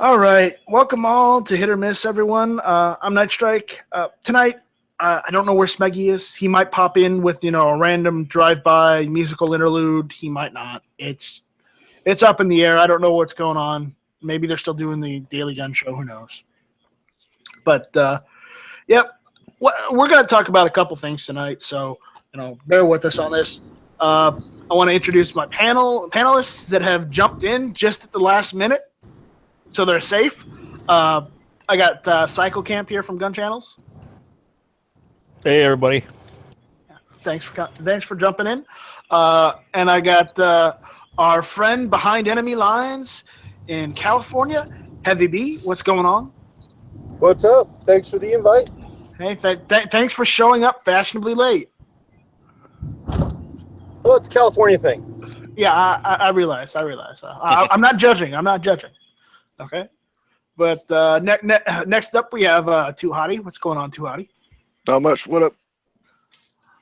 All right, welcome all to Hit or Miss, everyone. I'm Night Strike. Tonight, I don't know where Smeggy is. He might pop in with a random drive-by musical interlude. He might not. It's up in the air. I don't know what's going on. Maybe they're still doing the Daily Gun Show. Who knows? But yep, we're going to talk about a couple things tonight. So bear with us on this. I want to introduce my panelists that have jumped in just at the last minute. So they're safe. I got Cycle Camp here from Gun Channels. Hey, everybody. Thanks for jumping in. And I got our friend behind enemy lines in California, Heavy B. What's going on? What's up? Thanks for the invite. Hey, thanks for showing up fashionably late. Well, it's a California thing. Yeah, I realize. I'm not judging. Okay, but next up we have Too Hottie. What's going on, Too Hottie? Not much. What up?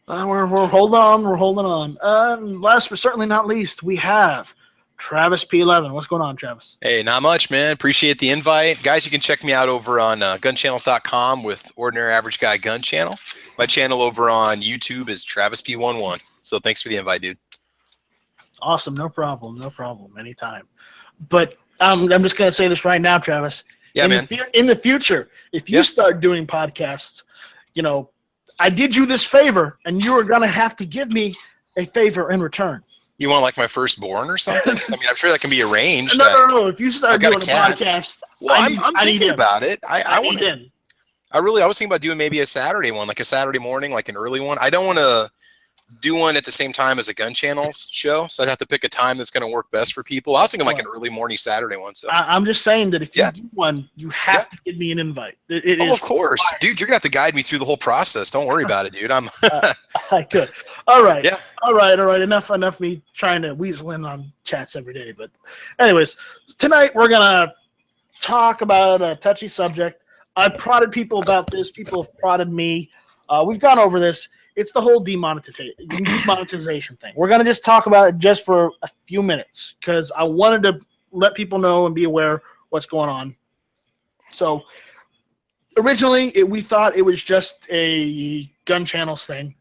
We're holding on. We're holding on. Last but certainly not least, we have Travis P11. What's going on, Travis? Hey, not much, man. Appreciate the invite. Guys, you can check me out over on gunchannels.com with Ordinary Average Guy Gun Channel. My channel over on YouTube is Travis P11. So thanks for the invite, dude. Awesome. No problem. Anytime. But I'm just going to say this right now, Travis. Yeah, man. In the future, if you start doing podcasts, I did you this favor, and you are going to have to give me a favor in return. You want like my firstborn or something? I mean, I'm sure that can be arranged. No. If you start doing a podcast, well, I'm thinking about it. I want in. I was thinking about doing maybe a Saturday one, like a Saturday morning, like an early one. I don't want to do one at the same time as a Gun Channels show, so I'd have to pick a time that's going to work best for people. I was thinking like an early morning Saturday one. So I'm just saying that if you do one, you have to give me an invite. Of course, dude. You're going to have to guide me through the whole process. Don't worry about it, dude. I could. All right. Yeah. All right. Enough me trying to weasel in on chats every day. But anyways, tonight we're going to talk about a touchy subject. I prodded people about this. People have prodded me. We've gone over this. It's the whole demonetization thing. We're going to just talk about it just for a few minutes because I wanted to let people know and be aware what's going on. So originally, we thought it was just a Gun Channels thing.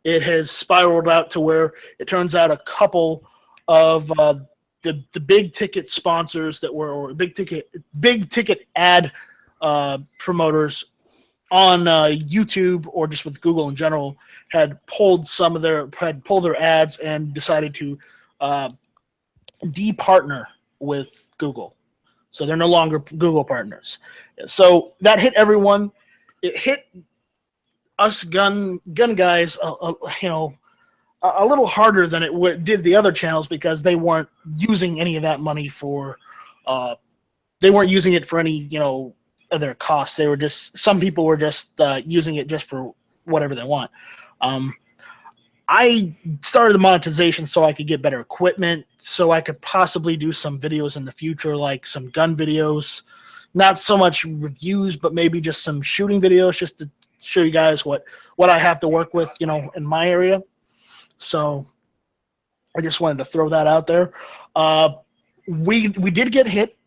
It has spiraled out to where it turns out a couple of the big ticket sponsors that were or big ticket ad promoters on YouTube or just with Google in general had pulled their ads and decided to de-partner with Google. So they're no longer Google partners. So that hit everyone. It hit us gun guys a little harder than it did the other channels because they weren't using any of that money for they weren't using it for any of their costs. They were some people were just using it just for whatever they want. I started the monetization so I could get better equipment, so I could possibly do some videos in the future, like some gun videos, not so much reviews, but maybe just some shooting videos, just to show you guys what I have to work with, in my area. So I just wanted to throw that out there. We did get hit.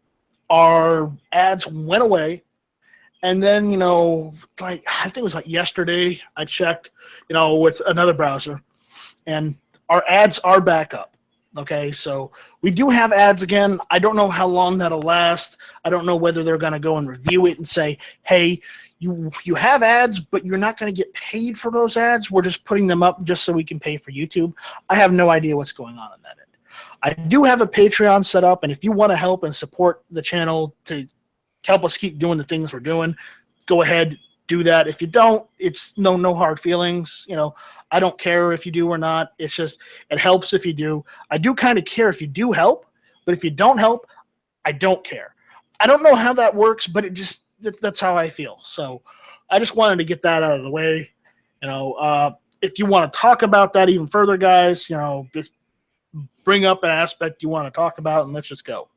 Our ads went away. And then, I think it was like yesterday, I checked, with another browser, and our ads are back up. Okay, so we do have ads again. I don't know how long that'll last. I don't know whether they're going to go and review it and say, hey, you have ads, but you're not going to get paid for those ads. We're just putting them up just so we can pay for YouTube. I have no idea what's going on that end. I do have a Patreon set up, and if you want to help and support the channel to help us keep doing the things we're doing, go ahead, do that. If you don't, it's no hard feelings. I don't care if you do or not. It's just, it helps if you do. I do kind of care if you do help, but if you don't help, I don't care. I don't know how that works, but that's how I feel. So I just wanted to get that out of the way. If you want to talk about that even further, guys, just bring up an aspect you want to talk about and let's just go.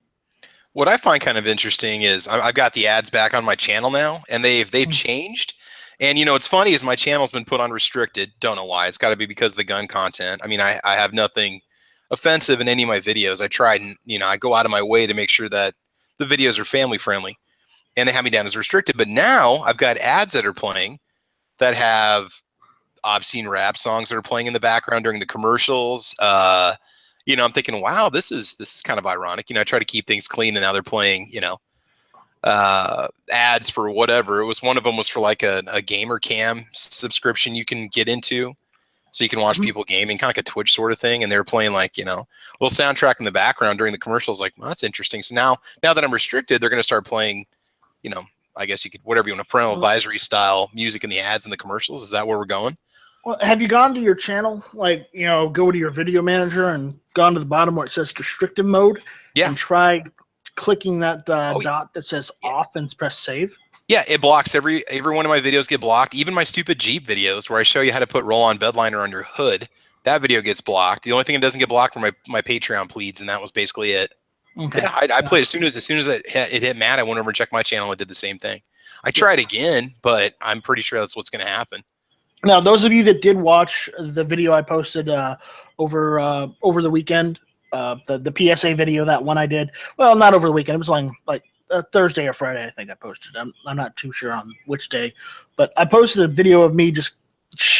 What I find kind of interesting is I've got the ads back on my channel now, and they've changed. And what's funny is my channel's been put on restricted. Don't know why. It's got to be because of the gun content. I mean, I have nothing offensive in any of my videos. I try and I go out of my way to make sure that the the videos are family friendly, and they have me down as restricted. But now I've got ads that are playing that have obscene rap songs that are playing in the background during the commercials. You know, I'm thinking, wow, this is kind of ironic. You know, I try to keep things clean, and now they're playing, you know, ads for whatever. It was one of them was for like a gamer cam subscription you can get into, so you can watch people gaming, kind of like a Twitch sort of thing. And they were playing like, you know, a little soundtrack in the background during the commercials. Like, well, that's interesting. So now that I'm restricted, they're going to start playing, you know, I guess you could, whatever you want, a parental advisory style music in the ads and the commercials. Is that where we're going? Well, have you gone to your channel, like, you know, go to your video manager and gone to the bottom where it says restricted mode? Yeah. And try clicking that dot that says off and press save? Yeah, it blocks every one of my videos get blocked. Even my stupid Jeep videos where I show you how to put roll-on bed liner on your hood, that video gets blocked. The only thing that doesn't get blocked are my Patreon pleads, and that was basically it. Okay. Yeah, I played as soon as it hit Matt. I went over and checked my channel and did the same thing. I tried again, but I'm pretty sure that's what's going to happen. Now, those of you that did watch the video I posted over the weekend, the PSA video, that one I did, well, not over the weekend. It was like Thursday or Friday, I think I posted. I'm not too sure on which day, but I posted a video of me just,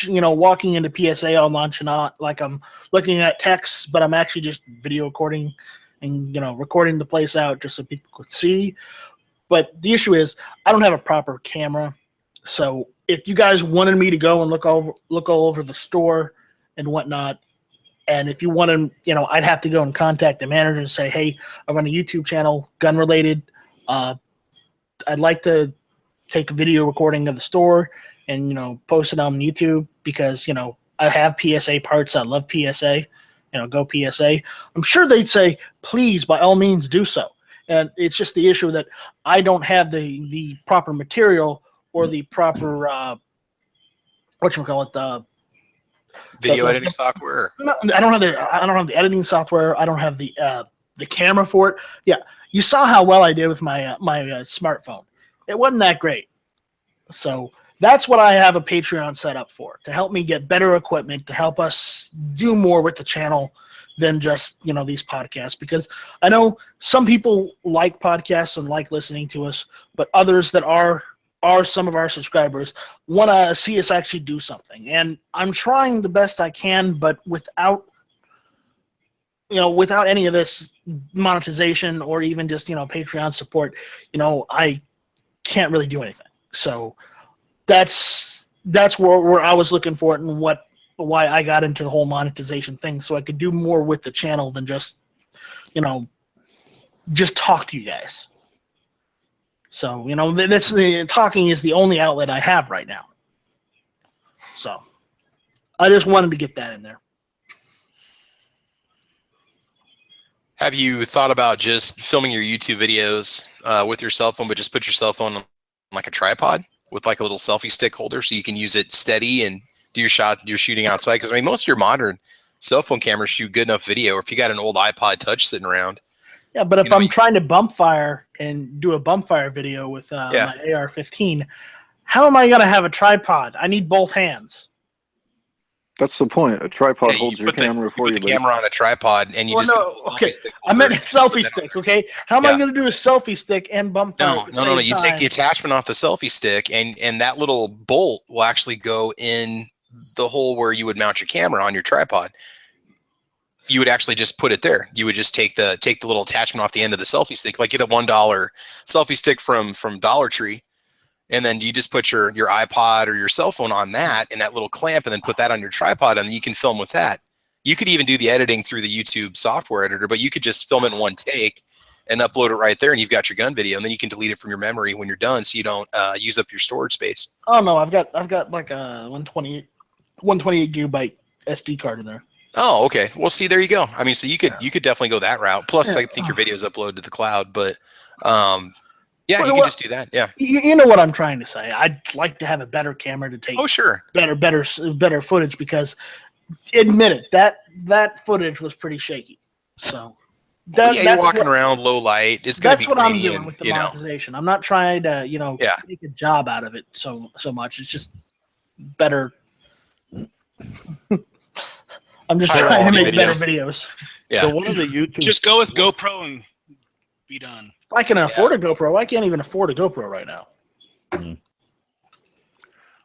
you know, walking into PSA all nonchalant, like I'm looking at text, but I'm actually just video recording and, you know, recording the place out just so people could see. But the issue is I don't have a proper camera. So if you guys wanted me to go and look all over the store and whatnot, and if you wanted, you know, I'd have to go and contact the manager and say, hey, I run a YouTube channel, gun related. I'd like to take a video recording of the store and, you know, post it on YouTube because, you know, I have PSA parts. I love PSA, you know, go PSA. I'm sure they'd say, please, by all means, do so. And it's just the issue that I don't have the proper material or the proper, Video editing software. No, I don't have the editing software. I don't have the camera for it. Yeah, you saw how well I did with my smartphone. It wasn't that great. So that's what I have a Patreon set up for, to help me get better equipment, to help us do more with the channel than just, you know, these podcasts. Because I know some people like podcasts and like listening to us, but others that are some of our subscribers want to see us actually do something. And I'm trying the best I can, but without any of this monetization or even just, you know, Patreon support, you know, I can't really do anything. So that's where I was looking for it, and why I got into the whole monetization thing, so I could do more with the channel than just, you know, just talk to you guys. So, you know, that's the talking is the only outlet I have right now. So I just wanted to get that in there. Have you thought about just filming your YouTube videos with your cell phone, but just put your cell phone on like a tripod with like a little selfie stick holder so you can use it steady and do your shooting outside? Because I mean, most of your modern cell phone cameras shoot good enough video. Or if you got an old iPod Touch sitting around. Yeah, but if I'm trying to bump fire and do a bump fire video with my AR-15, how am I going to have a tripod? I need both hands. That's the point. A tripod holds your camera for you. Put the camera on a tripod and you I meant a selfie stick, okay? How am I going to do a selfie stick and bump fire? No. You take the attachment off the selfie stick, and that little bolt will actually go in the hole where you would mount your camera on your tripod. You would actually just put it there. You would just take the little attachment off the end of the selfie stick, like get a $1 selfie stick from Dollar Tree, and then you just put your iPod or your cell phone on that and that little clamp, and then put that on your tripod, and you can film with that. You could even do the editing through the YouTube software editor, but you could just film it in one take and upload it right there, and you've got your gun video, and then you can delete it from your memory when you're done, so you don't use up your storage space. Oh no, I've got like a 128 gigabyte SD card in there. Oh, okay. Well, see, there you go. I mean, so you could definitely go that route. Plus, I think your videos upload to the cloud, but you can just do that. Yeah. You know what I'm trying to say. I'd like to have a better camera to take. Oh, sure. Better footage, because admit it, that footage was pretty shaky. So you're walking around low light. It's gonna be. That's what I'm doing with the monetization. I'm not trying to, make a job out of it so much. It's just better. I'm just trying to make better videos. Yeah. So one of the YouTube. Just go with GoPro and be done. I can afford a GoPro. I can't even afford a GoPro right now.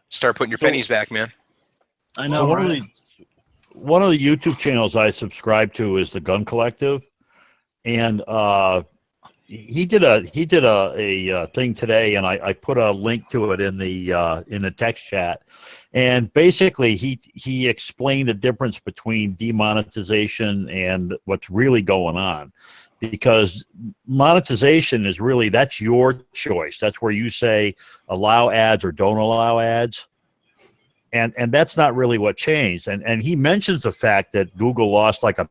Start putting your pennies back, man. I know. So right? one of the YouTube channels I subscribe to is the Gun Collective, and he did a thing today, and I put a link to it in the text chat, and basically he explained the difference between demonetization and what's really going on, because monetization is really, that's your choice. That's where you say allow ads or don't allow ads. And that's not really what changed. And he mentions the fact that Google lost like $1.5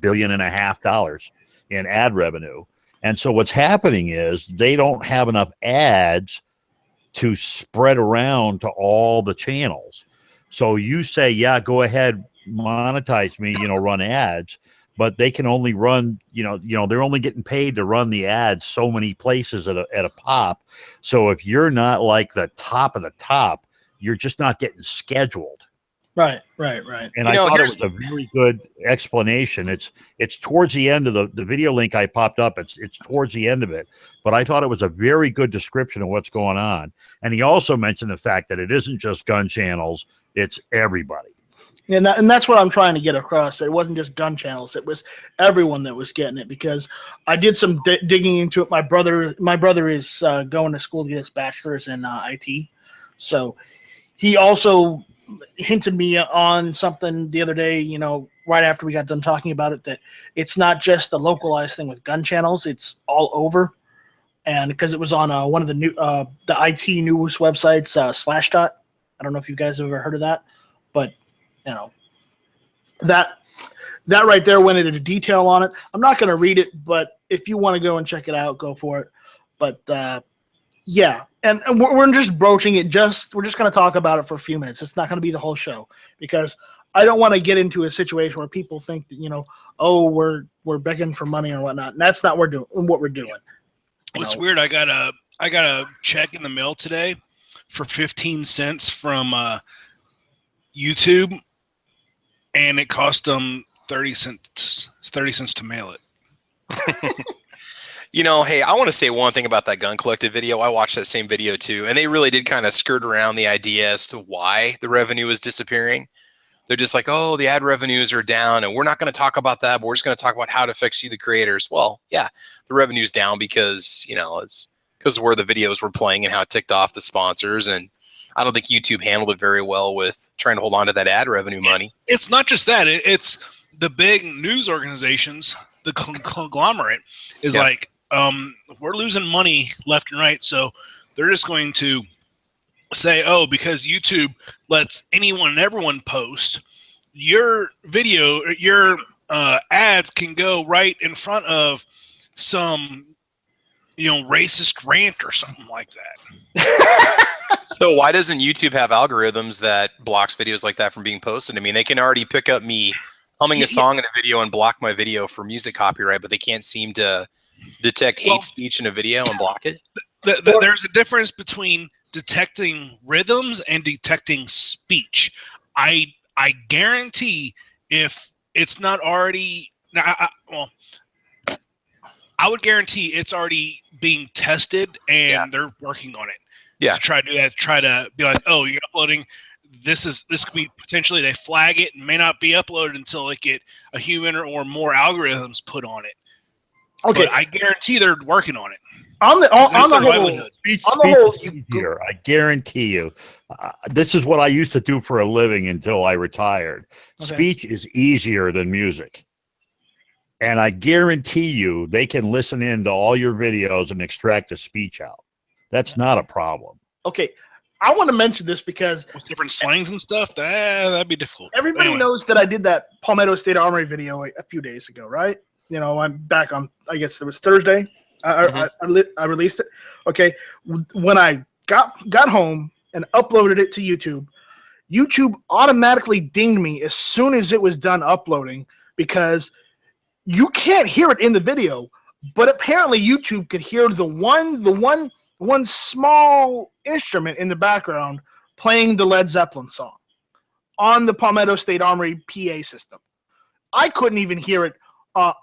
billion in ad revenue. And so what's happening is they don't have enough ads to spread around to all the channels. So you say, yeah, go ahead, monetize me, run ads, but they can only run, they're only getting paid to run the ads so many places at a pop. So if you're not like the top of the top, you're just not getting scheduled. Right. And I thought it was a very good explanation. It's towards the end of the video link I popped up. It's towards the end of it, but I thought it was a very good description of what's going on. And he also mentioned the fact that it isn't just gun channels; it's everybody. And that's what I'm trying to get across. It wasn't just gun channels; it was everyone that was getting it. Because I did some digging into it. My brother is going to school to get his bachelor's in IT, so he also hinted me on something the other day, right after we got done talking about it, that it's not just the localized thing with gun channels, it's all over. And because it was on one of the new the IT news websites, Slashdot. I don't know if you guys have ever heard of that, but that right there went into detail on it. I'm not going to read it, but if you want to go and check it out, go for it. But yeah, and we're just broaching it. We're just going to talk about it for a few minutes. It's not going to be the whole show, because I don't want to get into a situation where people think that we're begging for money or whatnot. And that's not what we're doing. What's weird? I got a check in the mail today for 15 cents from YouTube, and it cost them 30 cents to mail it. Hey, I want to say one thing about that Gun Collective video. I watched that same video too, and they really did kind of skirt around the idea as to why the revenue is disappearing. They're just like, oh, the ad revenues are down, and we're not going to talk about that, but we're just going to talk about how it affects you, the creators. Well, yeah, the revenue's down because, it's because of where the videos were playing and how it ticked off the sponsors, and I don't think YouTube handled it very well with trying to hold on to that ad revenue money. It's not just that. It's the big news organizations, the conglomerate is like, we're losing money left and right, so they're just going to say, oh, because YouTube lets anyone and everyone post, your video, your ads can go right in front of some, racist rant or something like that. So why doesn't YouTube have algorithms that blocks videos like that from being posted? I mean, they can already pick up me humming a song in a video and block my video for music copyright, but they can't seem to detect hate speech in a video and block it. There's a difference between detecting rhythms and detecting speech. I guarantee if it's not already, I would guarantee it's already being tested and they're working on it. Yeah. To try to do that, try to be like, oh, you're uploading. This could be potentially, they flag it and may not be uploaded until they get a human or more algorithms put on it. Okay, but I guarantee they're working on it. On the whole, speech is easier. I guarantee you. This is what I used to do for a living until I retired. Okay. Speech is easier than music. And I guarantee you they can listen in to all your videos and extract the speech out. That's not a problem. Okay. I want to mention this because with different slangs and stuff, that'd be difficult. Everybody knows that I did that Palmetto State Armory video a few days ago, right? I'm back on, I guess it was Thursday. I released it. Okay. When I got home and uploaded it to YouTube, YouTube automatically dinged me as soon as it was done uploading, because you can't hear it in the video, but apparently YouTube could hear the one small instrument in the background playing the Led Zeppelin song on the Palmetto State Armory PA system. I couldn't even hear it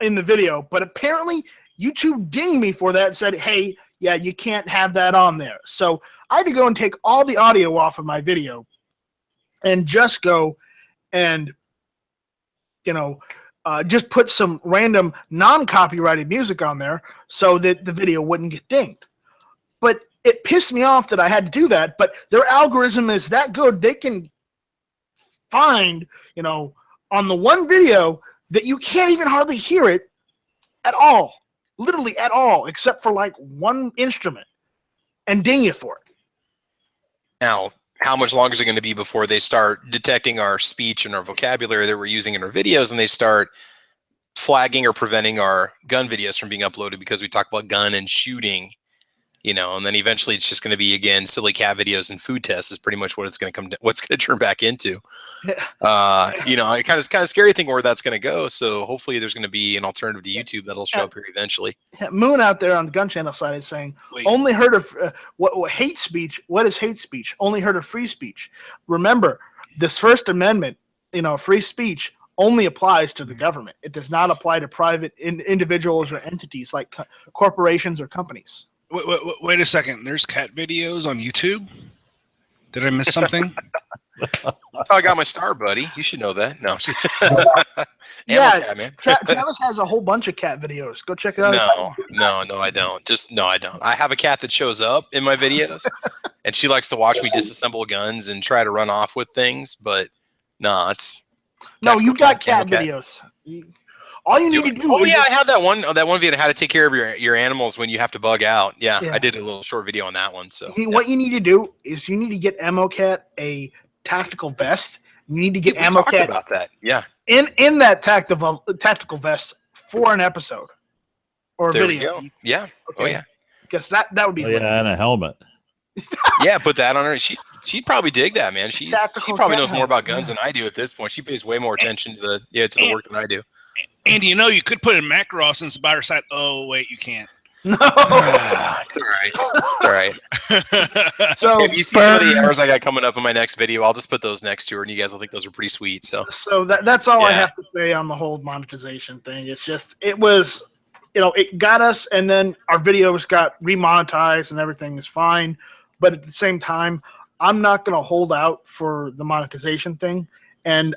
in the video, but apparently YouTube dinged me for that and said, hey, yeah, you can't have that on there. So I had to go and take all the audio off of my video and just go and, just put some random non-copyrighted music on there so that the video wouldn't get dinged. But it pissed me off that I had to do that, but their algorithm is that good, they can find, on the one video that you can't even hardly hear it at all, literally at all, except for like one instrument, and ding you for it. Now, how much longer is it going to be before they start detecting our speech and our vocabulary that we're using in our videos, and they start flagging or preventing our gun videos from being uploaded because we talk about gun and shooting, and then eventually it's just going to be, again, silly cat videos and food tests is pretty much what it's going to what's going to turn back into. Kind of scary thing where that's going to go. So hopefully there's going to be an alternative to YouTube that'll show up here eventually. Moon out there on the gun channel side is saying, only heard of what hate speech. What is hate speech? Only heard of free speech. Remember, this First Amendment, free speech only applies to the government. It does not apply to private individuals or entities like corporations or companies. Wait a second. There's cat videos on YouTube? Did I miss something? I got my star, buddy. You should know that. No. Yeah, cat, man. Travis has a whole bunch of cat videos. Go check it out. No, I don't. I don't. I have a cat that shows up in my videos, and she likes to watch me disassemble guns and try to run off with things, but no, it's... No, you got cat videos. All you need to do. Oh yeah, I have that one video on how to take care of your animals when you have to bug out. Yeah, I did a little short video on that one. So what you need to do is you need to get AmmoCat a tactical vest. You need to get AmmoCat about that. Yeah, in that tactical vest for an episode or a video. We go. Yeah. Okay. Oh yeah. Because that would be. Oh, yeah, and a helmet. Yeah, put that on her. She'd probably dig that, man. She probably knows more about guns than I do at this point. She pays way more attention to the work than I do. Andy, you could put in Macross and by her side. Oh wait, you can't. No, it's all right. So if you see some of the errors I got coming up in my next video, I'll just put those next to her, and you guys will think those are pretty sweet. So that's all I have to say on the whole monetization thing. It's just it got us, and then our videos got remonetized, and everything is fine. But at the same time, I'm not going to hold out for the monetization thing. And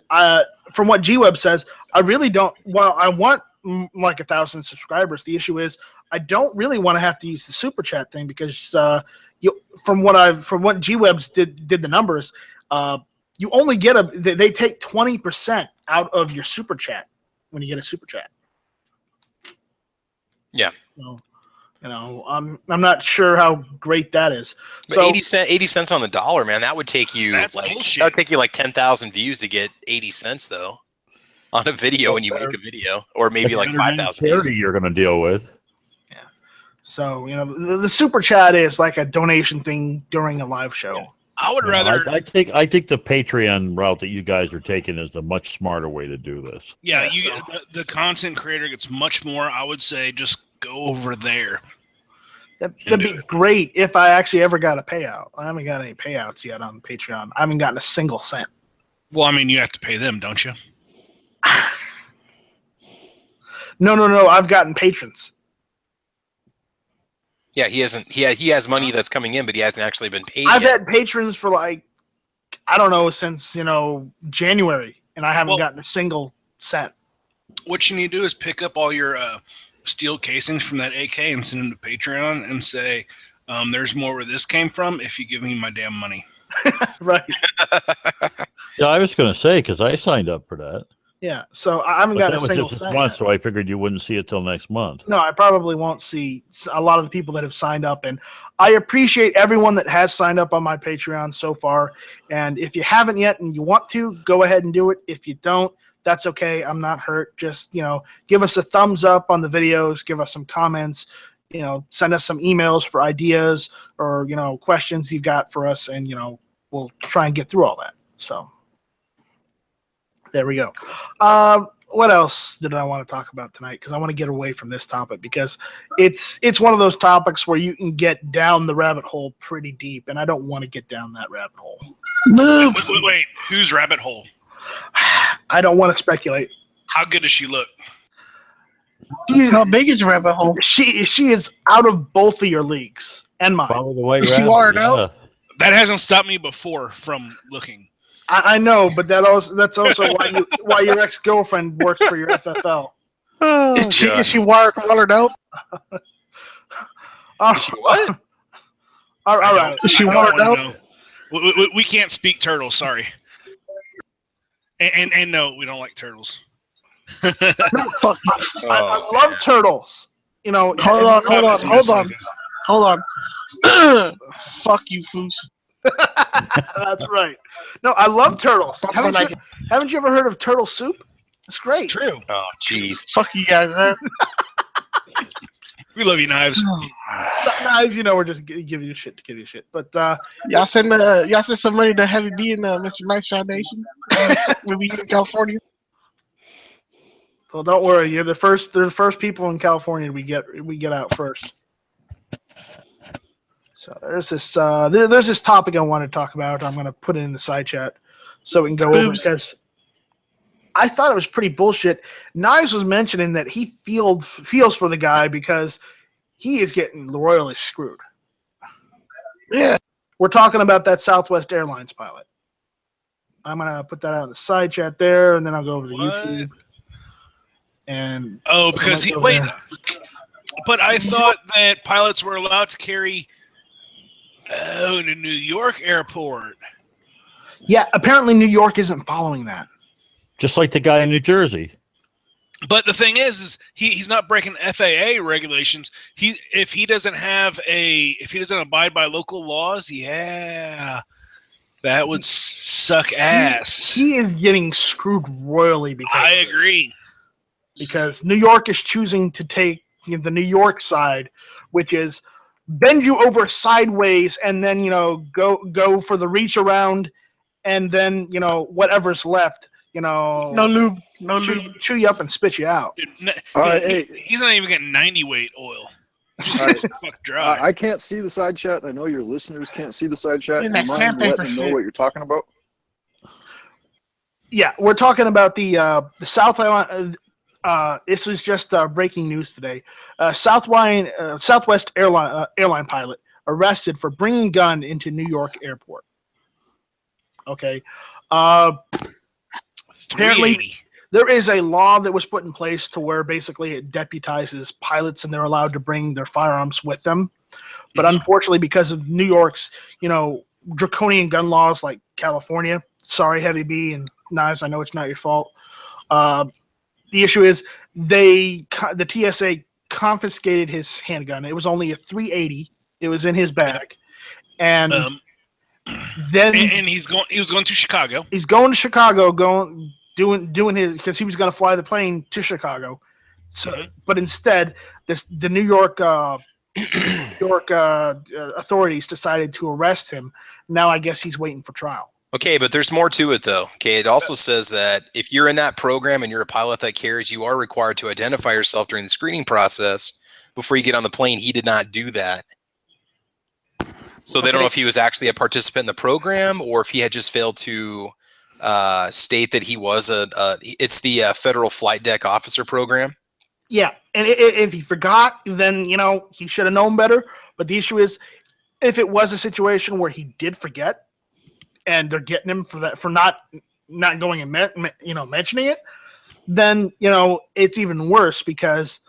from what GWeb says, I really don't. Well, I want like 1,000 subscribers. The issue is I don't really want to have to use the super chat thing because from what GWeb's did the numbers, you only get they take 20% out of your super chat when you get a super chat. Yeah. So, I'm not sure how great that is. But 80 cents on the dollar, man. That would take you like 10,000 views to get 80 cents though on a video when you make a video, or maybe like 5,000 views. You're going to deal with. Yeah. So the super chat is like a donation thing during a live show. Yeah. I would rather. I think the Patreon route that you guys are taking is a much smarter way to do this. Yeah, the content creator gets much more. I would say just go over there. That'd be great if I actually ever got a payout. I haven't got any payouts yet on Patreon. I haven't gotten a single cent. Well, I mean, you have to pay them, don't you? No. I've gotten patrons. Yeah, he hasn't. He has money that's coming in, but he hasn't actually been paid. I've had patrons for since January, and I haven't gotten a single cent. What you need to do is pick up all your steel casings from that AK and send them to Patreon and say, "There's more where this came from. If you give me my damn money." Right. Yeah, I was going to say because I signed up for that. Yeah, so I haven't gotten a single just cent. This month, so I figured you wouldn't see it till next month. No, I probably won't see a lot of the people that have signed up, and I appreciate everyone that has signed up on my Patreon so far. And if you haven't yet and you want to, go ahead and do it. If you don't, that's okay. I'm not hurt. Just give us a thumbs up on the videos, give us some comments, send us some emails for ideas or questions you've got for us, and we'll try and get through all that. So. There we go. What else did I want to talk about tonight? Because I want to get away from this topic because it's one of those topics where you can get down the rabbit hole pretty deep, and I don't want to get down that rabbit hole. Wait, whose rabbit hole? I don't want to speculate. How good does she look? How big is your rabbit hole? She is out of both of your leagues and mine. Follow the white She rabbit. wired Yeah. out? That hasn't stopped me before from looking. I know, but that's also why your ex-girlfriend works for your FFL. Is she watered out? Oh, Is she what? all right. Is she I don't watered wanna out? know. We can't speak turtle. Sorry. And no, we don't like turtles. No, fuck. I love turtles. You know. Hold on. Fuck you, Foos. That's right. No, I love turtles. Haven't you ever heard of turtle soup? It's great. True. Oh, jeez. Fuck you guys, man. We love you, Knives. Knives, you know, we're just giving you shit to give you shit. But Y'all send some money to Heavy D and Mr. Nice Foundation. We'll be in California. well, don't worry. You're the first people in California we get out first. So there's this topic I want to talk about. I'm going to put it in the side chat so we can go over because I thought it was pretty bullshit. Knives was mentioning that he feels for the guy because he is getting royally screwed. Yeah. We're talking about that Southwest Airlines pilot. I'm going to put that out in the side chat there, and then I'll go over to YouTube. And because but I thought that pilots were allowed to carry to New York airport. Yeah, apparently New York isn't following that. Just like the guy in New Jersey. But the thing is he's not breaking FAA regulations. If he doesn't abide by local laws, yeah, that would suck ass. He is getting screwed royally because I agree. Because New York is choosing to take the New York side, which is bend you over sideways and then go for the reach around, and then whatever's left. No lube. Chew you up and spit you out. Dude, he's not even getting 90 weight oil. Fuck dry. I can't see the side chat. I know your listeners can't see the side chat. Do Yeah, you mind letting them know what you're talking about? Yeah, we're talking about the South Island. This was just breaking news today. Southwest airline pilot arrested for bringing gun into New York airport. Okay. Apparently, there is a law that was put in place to where basically it deputizes pilots and they're allowed to bring their firearms with them. But unfortunately, because of New York's, draconian gun laws like California, sorry, Heavy B and Knives, I know it's not your fault. The issue is the TSA confiscated his handgun. It was only a .380. It was in his bag. And then he was going to Chicago. He's going to Chicago, doing his, because he was going to fly the plane to Chicago. So, but instead, the New York authorities decided to arrest him. Now I guess he's waiting for trial. Okay, but there's more to it, though. Okay, it also says that if you're in that program and you're a pilot that carries, you are required to identify yourself during the screening process before you get on the plane. He did not do that. So they don't know if he was actually a participant in the program or if he had just failed to state that he was it's the Federal Flight Deck Officer Program. Yeah, and if he forgot, then, he should have known better. But the issue is, if it was a situation where he did forget, and they're getting him for that, for not going and mentioning it, then it's even worse because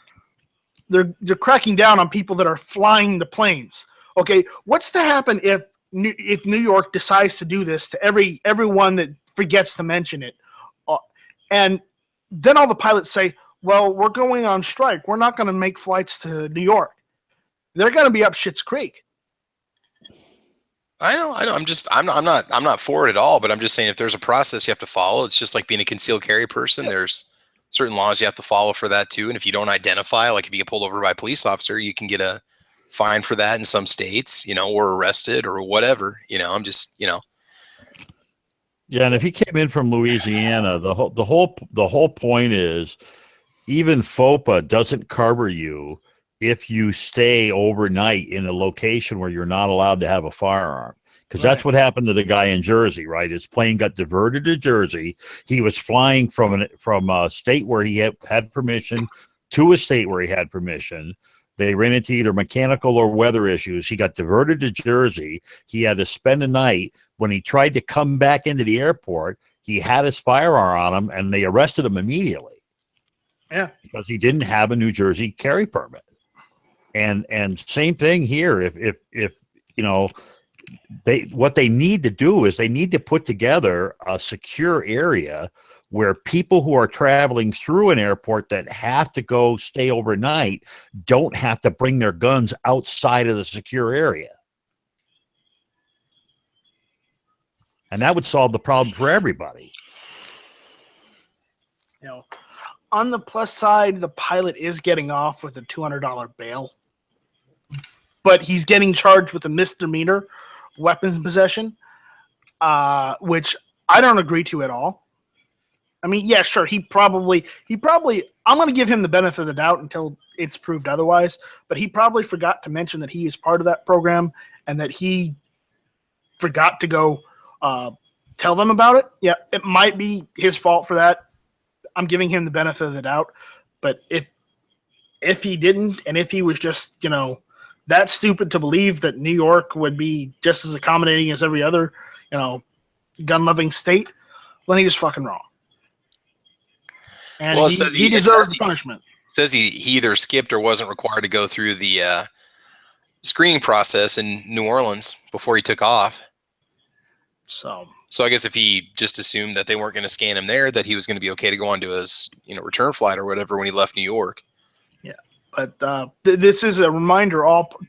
they're cracking down on people that are flying the planes. Okay, what's to happen if New York decides to do this to everyone that forgets to mention it, and then all the pilots say, "Well, we're going on strike. We're not going to make flights to New York." They're going to be up Schitt's Creek. I know. I'm not for it at all, but I'm just saying if there's a process you have to follow, it's just like being a concealed carry person. There's certain laws you have to follow for that too. And if you don't identify, like if you get pulled over by a police officer, you can get a fine for that in some states, or arrested or whatever. I'm just, Yeah, and if he came in from Louisiana, the whole point is even FOPA doesn't cover you if you stay overnight in a location where you're not allowed to have a firearm. Because that's what happened to the guy in Jersey, right? His plane got diverted to Jersey. He was flying from a state where he had permission to a state where he had permission. They ran into either mechanical or weather issues. He got diverted to Jersey. He had to spend a night. When he tried to come back into the airport, he had his firearm on him, and they arrested him immediately. Yeah, because he didn't have a New Jersey carry permit. And same thing here. If you know, what they need to do is they need to put together a secure area where people who are traveling through an airport that have to go stay overnight don't have to bring their guns outside of the secure area. And that would solve the problem for everybody. you know, on the plus side, the pilot is getting off with a $200 bail, but he's getting charged with a misdemeanor weapons possession, which I don't agree to at all. I mean, yeah, sure, he probably, I'm going to give him the benefit of the doubt until it's proved otherwise, but he probably forgot to mention that he is part of that program and that he forgot to go tell them about it. Yeah, it might be his fault for that. I'm giving him the benefit of the doubt, but if he didn't, and if he was just, you know, that stupid to believe that New York would be just as accommodating as every other, you know, gun-loving state, then he was fucking wrong. And Well, he deserves the punishment. It says he either skipped or wasn't required to go through the screening process in New Orleans before he took off. So I guess if he just assumed that they weren't going to scan him there, that he was going to be okay to go on to his, you know, return flight or whatever when he left New York. Yeah, but this is a reminder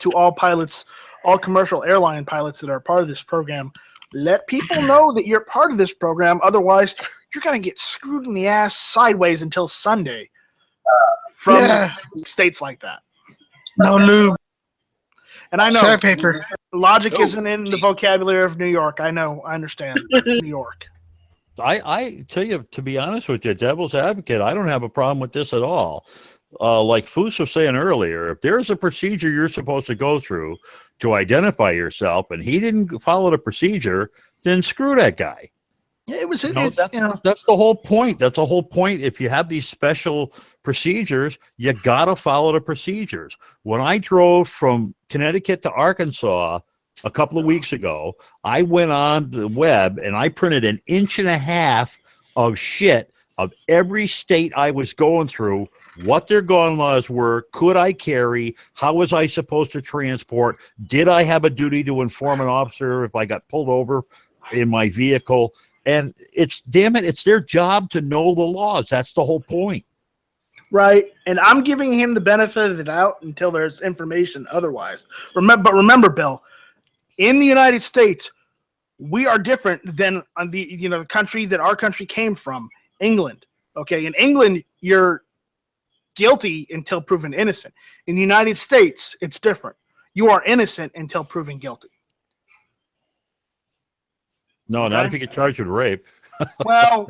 to all pilots, all commercial airline pilots that are part of this program. Let people know that you're part of this program. Otherwise, you're going to get screwed in the ass sideways until Sunday from states like that. No lube. And I know Toilet paper. logic isn't in the vocabulary of New York. I know. I understand. It's New York. I tell you, to be honest with you, devil's advocate, I don't have a problem with this at all. Like Foos was saying earlier, if there's a procedure you're supposed to go through to identify yourself and he didn't follow the procedure, then screw that guy. Yeah, it was. That's the whole point. That's the whole point. If you have these special procedures, you got to follow the procedures. When I drove from Connecticut to Arkansas a couple of weeks ago, I went on the web and I printed 1.5 inches of shit of every state I was going through, what their gun laws were, could I carry, how was I supposed to transport, did I have a duty to inform an officer if I got pulled over in my vehicle. And it's their job to know the laws. That's the whole point. Right. And I'm giving him the benefit of the doubt until there's information otherwise. Remember, Bill, in the United States, we are different than the country that our country came from, England. Okay. In England, you're guilty until proven innocent. In the United States, it's different. You are innocent until proven guilty. No, not if you get charged with rape. Well,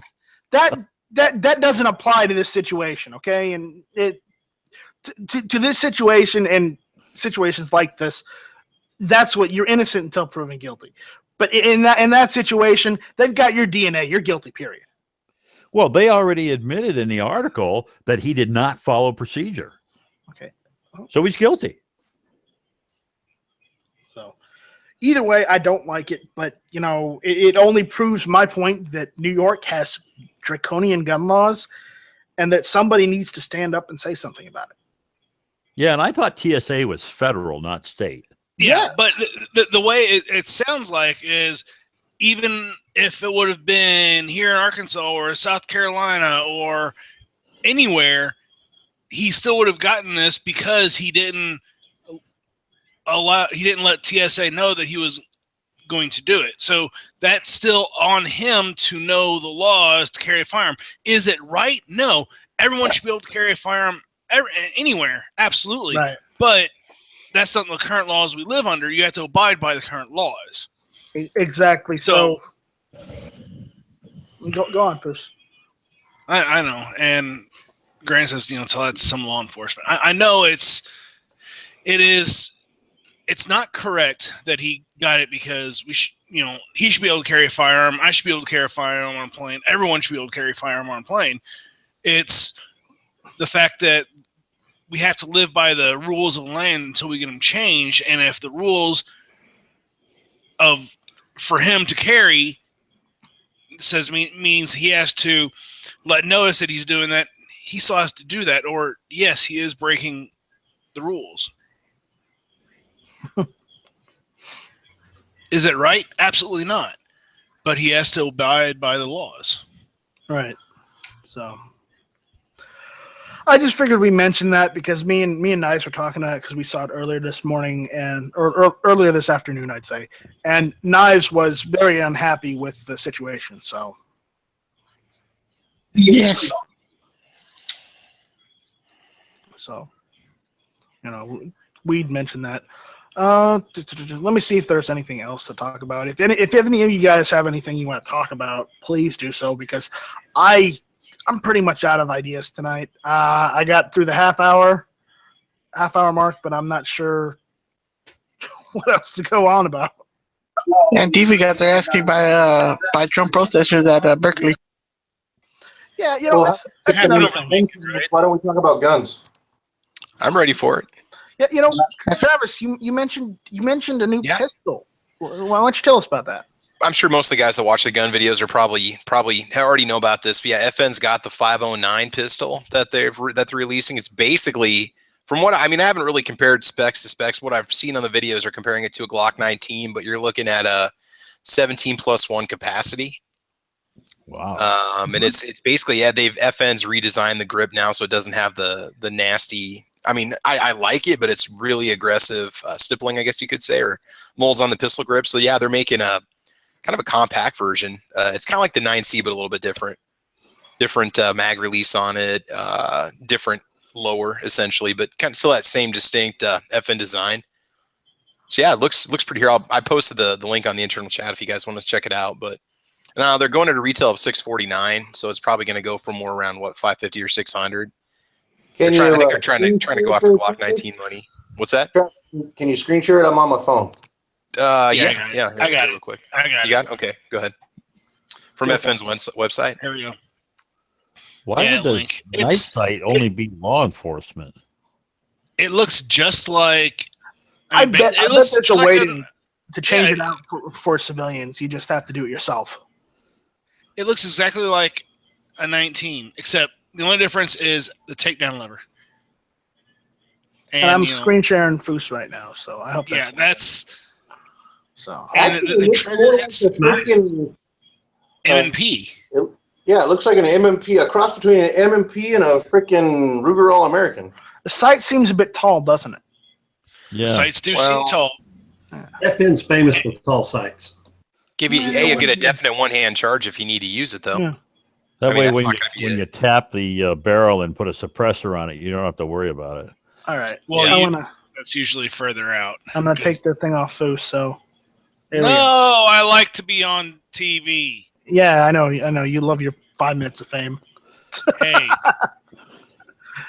that doesn't apply to this situation, okay? And to this situation and situations like this, that's what you're innocent until proven guilty. But in that situation, they've got your DNA. You're guilty. Period. Well, they already admitted in the article that he did not follow procedure. Okay. So he's guilty. Either way, I don't like it, but, you know, it only proves my point that New York has draconian gun laws and that somebody needs to stand up and say something about it. Yeah, and I thought TSA was federal, not state. Yeah, but the way it sounds like is even if it would have been here in Arkansas or South Carolina or anywhere, he still would have gotten this because he didn't let TSA know that he was going to do it. So that's still on him to know the laws to carry a firearm. Is it right? No. Everyone should be able to carry a firearm anywhere. Absolutely. Right. But that's not the current laws we live under. You have to abide by the current laws. Exactly. So go on, Bruce. I know. And Grant says, tell that to some law enforcement. I know it's not correct that he got it because he should be able to carry a firearm. I should be able to carry a firearm on a plane. Everyone should be able to carry a firearm on a plane. It's the fact that we have to live by the rules of the land until we get them changed. And if the rules for him to carry means he has to let notice that he's doing that, he still has to do that. Or yes, he is breaking the rules. Is it right? Absolutely not. But he has to abide by the laws. Right. So I just figured we mentioned that because me and Nice were talking about it because we saw it earlier this morning or earlier this afternoon, I'd say. And Knives was very unhappy with the situation. So Yes. So, we'd mentioned that. Let me see if there's anything else to talk about. If any of you guys have anything you want to talk about, please do so because I'm pretty much out of ideas tonight. I got through the half hour mark, but I'm not sure what else to go on about. And TV got their ass kicked by Trump protesters at Berkeley. Yeah, Well, that's another thing. why don't we talk about guns? I'm ready for it. Yeah, Travis, you mentioned a new pistol. Why don't you tell us about that? I'm sure most of the guys that watch the gun videos are probably already know about this. But yeah, FN's got the 509 pistol that they're releasing. It's basically, from what I haven't really compared specs to specs. What I've seen on the videos are comparing it to a Glock 19, but you're looking at a 17+1 capacity. Wow. And it's basically FN's redesigned the grip now so it doesn't have the nasty. I like it, but it's really aggressive stippling, I guess you could say, or molds on the pistol grip. So yeah, they're making a kind of a compact version. It's kind of like the 9C, but a little bit different mag release on it, different lower essentially, but kind of still that same distinct FN design. So yeah, it looks pretty here. I posted the link on the internal chat if you guys want to check it out. But now they're going at a retail of $649, so it's probably going to go for more around what, $550 or $600. I think they're trying to go after Glock 19 money. What's that? Can you screen share it? I'm on my phone. Yeah. I got it. Real quick. I got it. You got it? Okay, go ahead. From FN's website. There we go. Why would the night site only be law enforcement? It looks just like. I bet there's a way to change it out for civilians. You just have to do it yourself. It looks exactly like a 19, except the only difference is the takedown lever. And I'm screen sharing Foos right now, so I hope that's... Yeah, that's... So... Actually, the trigger, it's M&P. Yeah, it looks like an M&P, a cross between an M&P and a freaking Ruger All-American. The sight seems a bit tall, doesn't it? Yeah. Sights do seem tall. FN's famous for tall sights. You get a definite one-hand charge if you need to use it, though. Yeah. That way, when you tap the barrel and put a suppressor on it, you don't have to worry about it. All right. Well, that's usually further out. I'm going to take the thing off Foos, so... I like to be on TV. Yeah, I know. You love your 5 minutes of fame. Hey.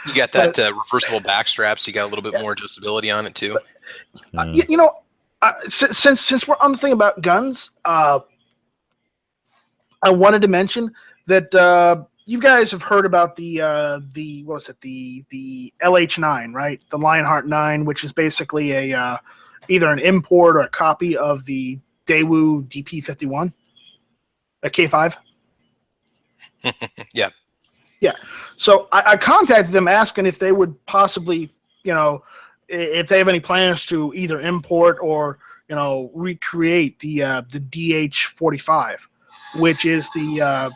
You got that reversible back straps. You got a little bit more adjustability on it, too. Since we're on the thing about guns, I wanted to mention that you guys have heard about the LH9, right? The Lionheart 9, which is basically a either an import or a copy of the Daewoo DP51, a K5. Yeah. Yeah. So I contacted them asking if they would possibly, if they have any plans to either import or, recreate the DH45, which is the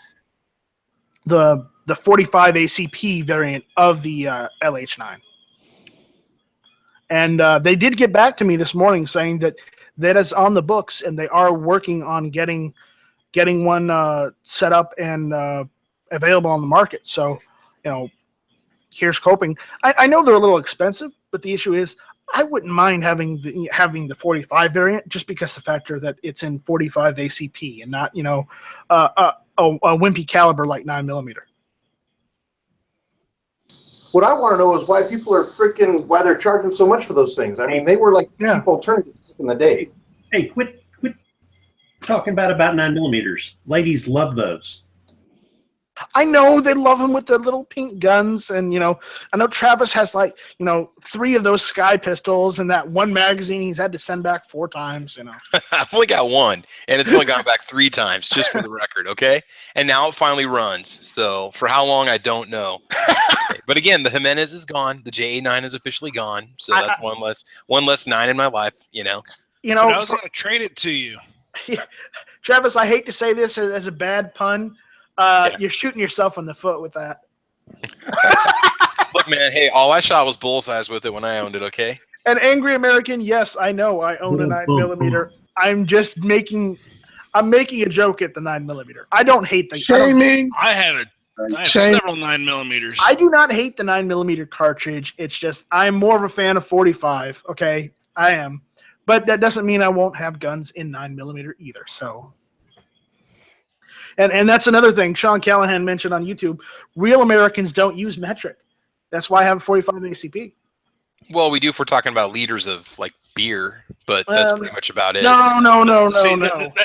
45 ACP variant of the LH9. And they did get back to me this morning saying that is on the books and they are working on getting one set up and available on the market. So, here's hoping. I know they're a little expensive, but the issue is I wouldn't mind having the 45 variant just because the factor that it's in 45 ACP and not a wimpy caliber like 9mm. What I want to know is why people are why they're charging so much for those things. I mean, they were like cheap alternatives back in the day. Hey, quit talking about 9mm. Ladies love those. I know they love him with their little pink guns, and I know Travis has 3 of those Sky pistols, and that one magazine he's had to send back 4 times. I've only got one, and it's only gone back 3 times, just for the record, okay? And now it finally runs. So for how long, I don't know. But again, the Jimenez is gone. The JA9 is officially gone. So that's one less 9 in my life. But I was going to trade it to you. Travis, I hate to say this as a bad pun. You're shooting yourself in the foot with that. Look, man, hey, all I shot was bullseyes with it when I owned it, okay? An angry American, yes, I know I own a 9mm. I'm just making a joke at the 9mm. I don't hate the Shaming. I have several 9mm. I do not hate the 9mm cartridge. It's just I'm more of a fan of 45. Okay, I am, but that doesn't mean I won't have guns in 9mm either. So. And that's another thing Sean Callahan mentioned on YouTube. Real Americans don't use metric. That's why I have a 45 ACP. Well, we do if we're talking about liters of beer, but that's pretty much about it. No.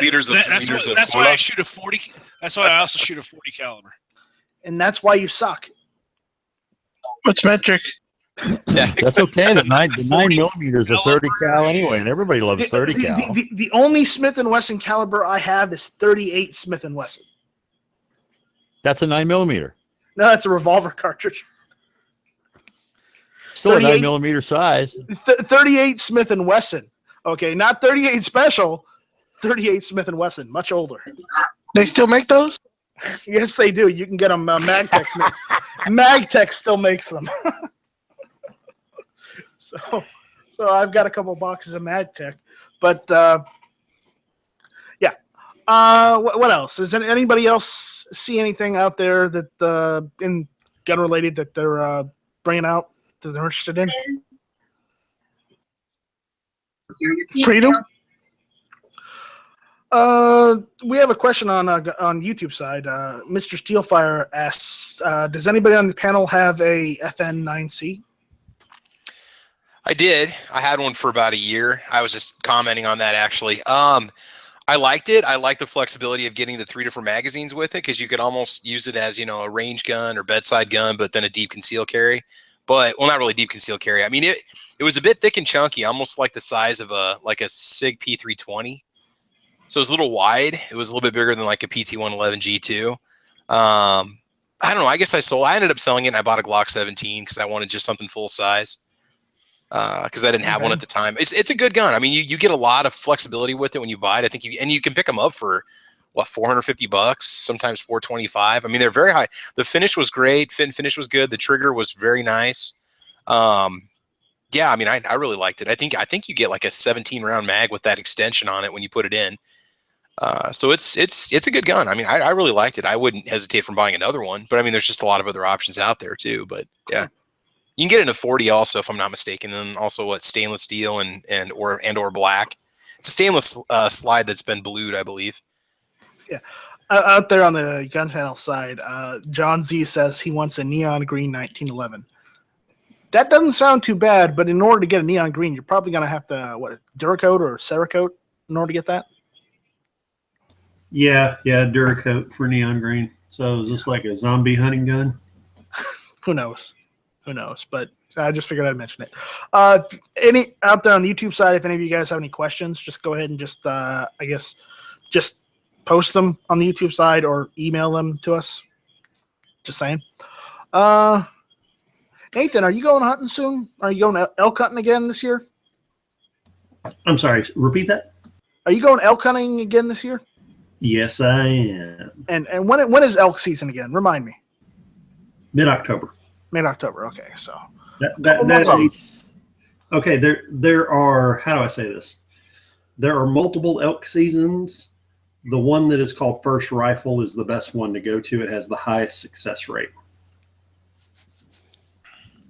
Liters of that's why I shoot a 40. That's why I also shoot a 40 caliber. And that's why you suck. What's metric? That's okay. The 9mm is a 30 cal anyway, and everybody loves 30 cal. The only Smith & Wesson caliber I have is 38 Smith & Wesson. That's a 9mm. No, that's a revolver cartridge. Still a 9mm size. 38 Smith & Wesson. Okay, not 38 Special. 38 Smith & Wesson, much older. They still make those? Yes, they do. You can get them. Magtech. Magtech still makes them. So I've got a couple boxes of Magtech, but yeah. What else? Does anybody else see anything out there that in gun related that they're bringing out that they're interested in? Freedom. We have a question on YouTube side. Mr. Steelfire asks, does anybody on the panel have a FN9C? I did. I had one for about a year. I was just commenting on that, actually. I liked it. I liked the flexibility of getting the 3 different magazines with it, because you could almost use it as, a range gun or bedside gun, but then a deep conceal carry. But, well, not really deep conceal carry. I mean, it was a bit thick and chunky, almost like the size of a SIG P320. So it was a little wide. It was a little bit bigger than like a PT111 G2. I don't know. I guess I ended up selling it, and I bought a Glock 17 because I wanted just something full size. Because I didn't have one at the time. It's a good gun. I mean, you get a lot of flexibility with it when you buy it. I think you can pick them up for $450, sometimes $425. I mean, they're very high. The finish was great. Finish was good. The trigger was very nice. Yeah, I mean, I really liked it. I think you get like a 17 round mag with that extension on it when you put it in. So it's a good gun. I mean, I really liked it. I wouldn't hesitate from buying another one. But I mean, there's just a lot of other options out there too. But yeah. You can get it in a 40 also, if I'm not mistaken, and also stainless steel and or black. It's a stainless slide that's been blued, I believe. Yeah, out there on the gun channel side, John Z says he wants a neon green 1911. That doesn't sound too bad, but in order to get a neon green, you're probably gonna have to Duracoat or Cerakote in order to get that. Yeah, Duracoat for neon green. So is this like a zombie hunting gun? Who knows? But I just figured I'd mention it. Any out there on the YouTube side, if any of you guys have any questions, just go ahead and just post them on the YouTube side or email them to us. Just saying. Nathan, are you going hunting soon? Are you going elk hunting again this year? I'm sorry, repeat that. Are you going elk hunting again this year? Yes, I am. And when is elk season again? Remind me. Mid-October. Mid-October. Okay, so okay. There are, how do I say this? There are multiple elk seasons. The one that is called First Rifle is the best one to go to. It has the highest success rate,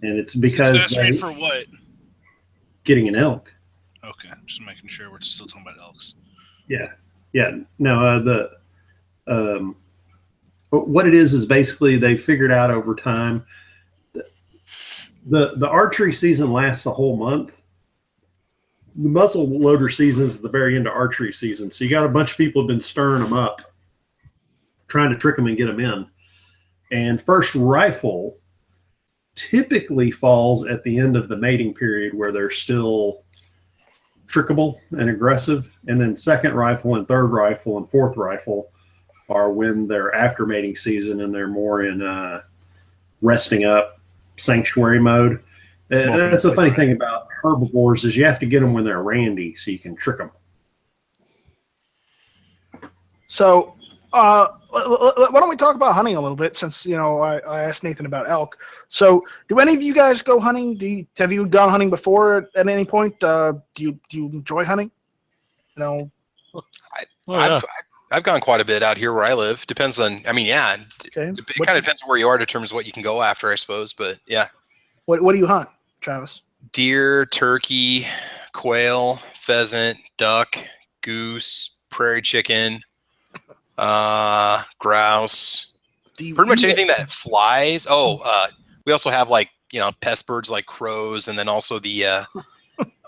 and it's because success rate for what? Getting an elk. Okay, just making sure we're still talking about elks. Yeah. No, what it is basically they figured out over time. The archery season lasts a whole month. The muzzle loader season is at the very end of archery season. So you got a bunch of people have been stirring them up, trying to trick them and get them in. And first rifle typically falls at the end of the mating period where they're still trickable and aggressive. And then second rifle and third rifle and fourth rifle are when they're after mating season and they're more in resting up sanctuary mode. That's the funny thing about herbivores is you have to get them when they're randy so you can trick them. So, why don't we talk about hunting a little bit? Since I asked Nathan about elk. So, do any of you guys go hunting? Have you gone hunting before at any point? Do you enjoy hunting? I've gone quite a bit out here where I live. Depends on. I mean, yeah. Okay. It kind of depends on where you are. Determines what you can go after, I suppose. But yeah. What do you hunt, Travis? Deer, turkey, quail, pheasant, duck, goose, prairie chicken, grouse. Pretty much anything that flies. We also have pest birds like crows, and then also the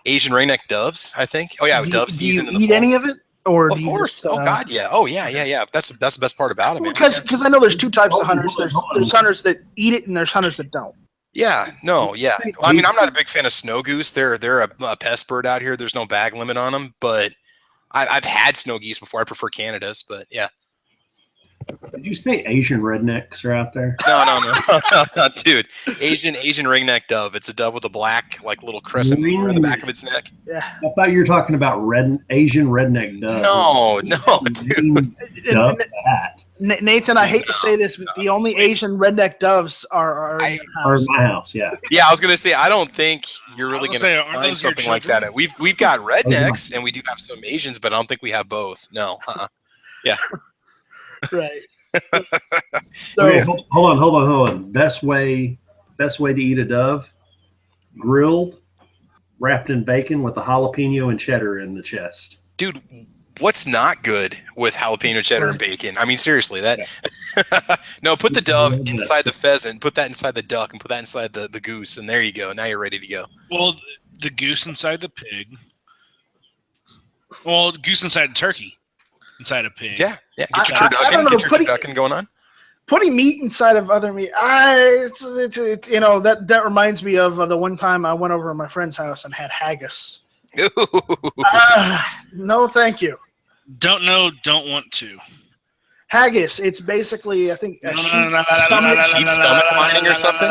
Asian ringneck doves. I think. Oh yeah, doves season. Do you eat any of it? Or of course. Oh God, yeah. Oh yeah. That's the best part about it, man. Because I know there's two types of hunters. There's hunters that eat it, and there's hunters that don't. Yeah. No. Yeah. I mean, I'm not a big fan of snow goose. They're a pest bird out here. There's no bag limit on them, but I've had snow geese before. I prefer Canada's, but yeah. Did you say Asian rednecks are out there? No, dude. Asian ringneck dove. It's a dove with a black little crescent moon on the back of its neck. Yeah. I thought you were talking about Asian redneck dove. No, dude. Nathan, I hate to say this, but the only Asian redneck doves are in my house. Yeah. Yeah, I was gonna say I don't think you're really gonna find something like that. We've got rednecks and we do have some Asians, but I don't think we have both. No. Yeah. Right. Okay, hold on. Best way to eat a dove: grilled, wrapped in bacon with a jalapeno and cheddar in the chest. Dude, what's not good with jalapeno cheddar and bacon? I mean, seriously, that. No, put the dove inside the pheasant, put that inside the duck, and put that inside the goose, and there you go. Now you're ready to go. Well, the goose inside the pig. Well, the goose inside the turkey. Inside a pig. Yeah. Get your turducken going on. Putting meat inside of other meat. That reminds me of the one time I went over to my friend's house and had haggis. No, thank you. Don't know, don't want to. Haggis. It's basically, I think, a sheep's stomach lining or something.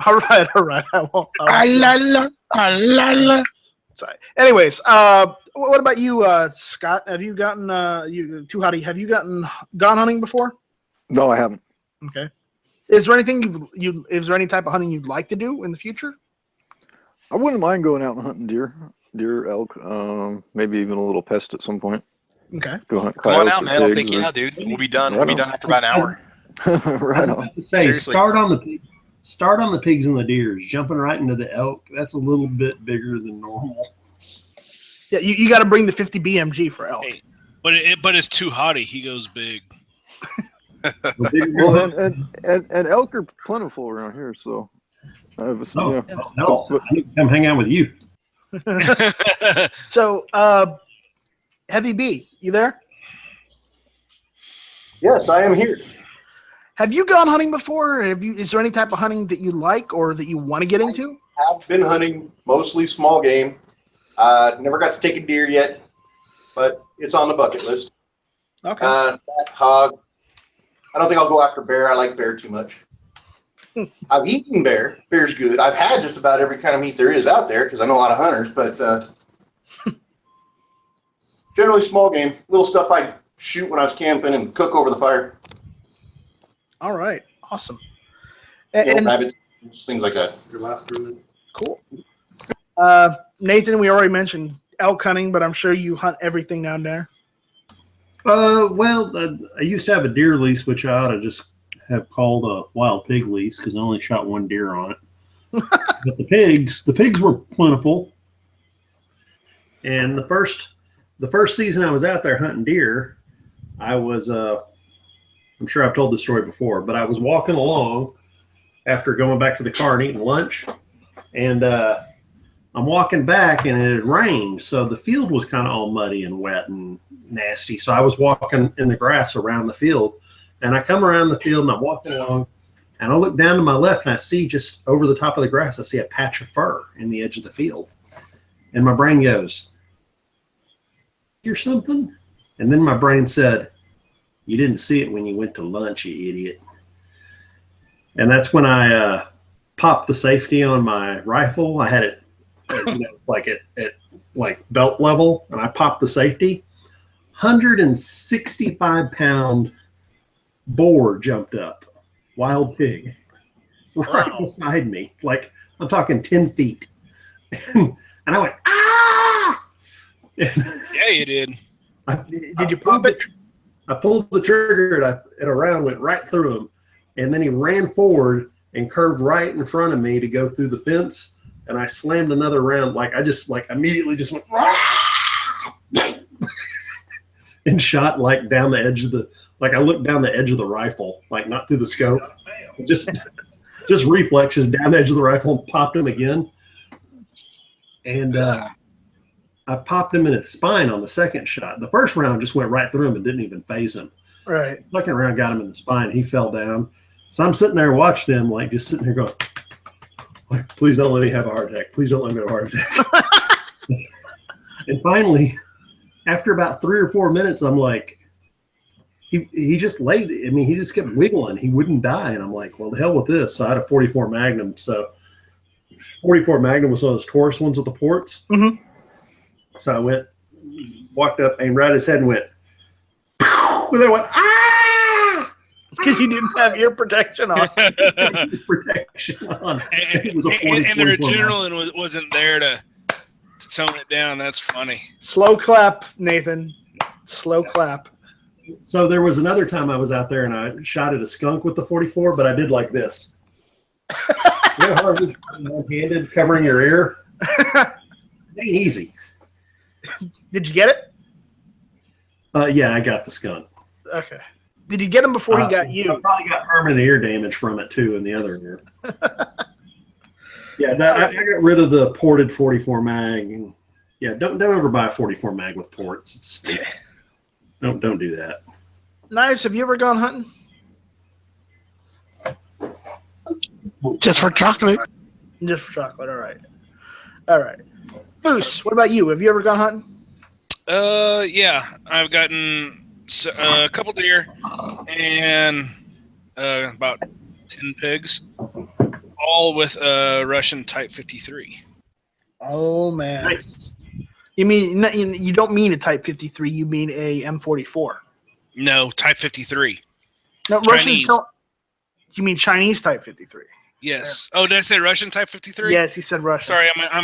All right. I won't. Sorry. Anyways, what about you, Scott? Have you gotten Have you gone hunting before? No, I haven't. Okay. Is there anything is there any type of hunting you'd like to do in the future? I wouldn't mind going out and hunting deer, elk, maybe even a little pest at some point. Okay. Go hunt Come on out, man. I'll take you out, dude. We'll be done. We'll be done after about an hour. Right on. Start on the pigs and the deers. Jumping right into the elk, that's a little bit bigger than normal. Yeah, you got to bring the 50 BMG for elk. Hey, but it's too hotty. He goes big. Well, and elk are plentiful around here, so. I need to come hang out with you. So, Heavy B, you there? Yes, I am here. Have you gone hunting before? Is there any type of hunting that you like or that you want to get into? I have been hunting mostly small game. Never got to take a deer yet, but it's on the bucket list. Okay. Hog. I don't think I'll go after bear. I like bear too much. I've eaten bear. Bear's good. I've had just about every kind of meat there is out there because I know a lot of hunters, but generally small game. Little stuff I shoot when I was camping and cook over the fire. All right. Awesome. And rabbits, things like that. Your last druid. Cool. Nathan, we already mentioned elk hunting, but I'm sure you hunt everything down there. I used to have a deer lease, which I ought to just have called a wild pig lease because I only shot one deer on it. But the pigs were plentiful. And the first season I was out there hunting deer, I was I'm sure I've told this story before, but I was walking along after going back to the car and eating lunch, and I'm walking back and it had rained, so the field was kind of all muddy and wet and nasty. So I was walking in the grass around the field, And I come around the field and I'm walking along, and I look down to my left and I see just over the top of the grass, I see a patch of fur in the edge of the field. And my brain goes, "Hear something?" And then my brain said, "You didn't see it when you went to lunch, you idiot." And that's when I popped the safety on my rifle. I had it like at like belt level, and I popped the safety. 165-pound boar jumped up, wild pig, right beside me. Like, I'm talking 10 feet. And I went, "Ah!" Yeah, you did. Did you pop it? I pulled the trigger and a round went right through him. And then he ran forward and curved right in front of me to go through the fence. And I slammed another round. Like, I just immediately just went, "Ah!" and shot like down the edge of the, like I looked down the edge of the rifle, like not through the scope, just reflexes down the edge of the rifle and popped him again. And I popped him in his spine on the second shot. The first round just went right through him and didn't even phase him. Right. Second round got him in the spine. He fell down. So I'm sitting there watching him, like just sitting there going, like, "Please don't let me have a heart attack. Please don't let me have a heart attack." And finally, after about 3 or 4 minutes, I'm like, he just laid. I mean, he just kept wiggling. He wouldn't die. And I'm like, well, the hell with this. So I had a 44 Magnum. So 44 Magnum was one of those Taurus ones with the ports. Mm-hmm. So I walked up, aimed right at his head and went, and then went, "Ah!" Because you didn't have ear protection on. Protection on. And, It was a and their 44 adrenaline wasn't there to tone it down. That's funny. Slow clap, Nathan. Slow clap. So there was another time I was out there and I shot at a skunk with the 44, but I did like this. You know how hard one-handed covering your ear? It ain't easy. Did you get it? Yeah, I got the skunk. Okay. Did you get him before he got you? I probably got permanent ear damage from it too in the other ear. Yeah, I got rid of the ported 44 mag. And yeah, don't ever buy a 44 mag with ports. It's stupid. Don't do that. Knives, have you ever gone hunting? Just for chocolate. Just for chocolate. All right. All right. Foose, what about you? Have you ever gone hunting? Yeah, I've gotten a couple deer and about 10 pigs, all with a Russian Type 53. Oh man. Nice. You mean you don't mean a Type 53? You mean a M44? No, Type 53. No, Chinese. Russians. You mean Chinese Type 53? Yes. Oh, did I say Russian Type 53? Yes, you said Russian. Sorry, I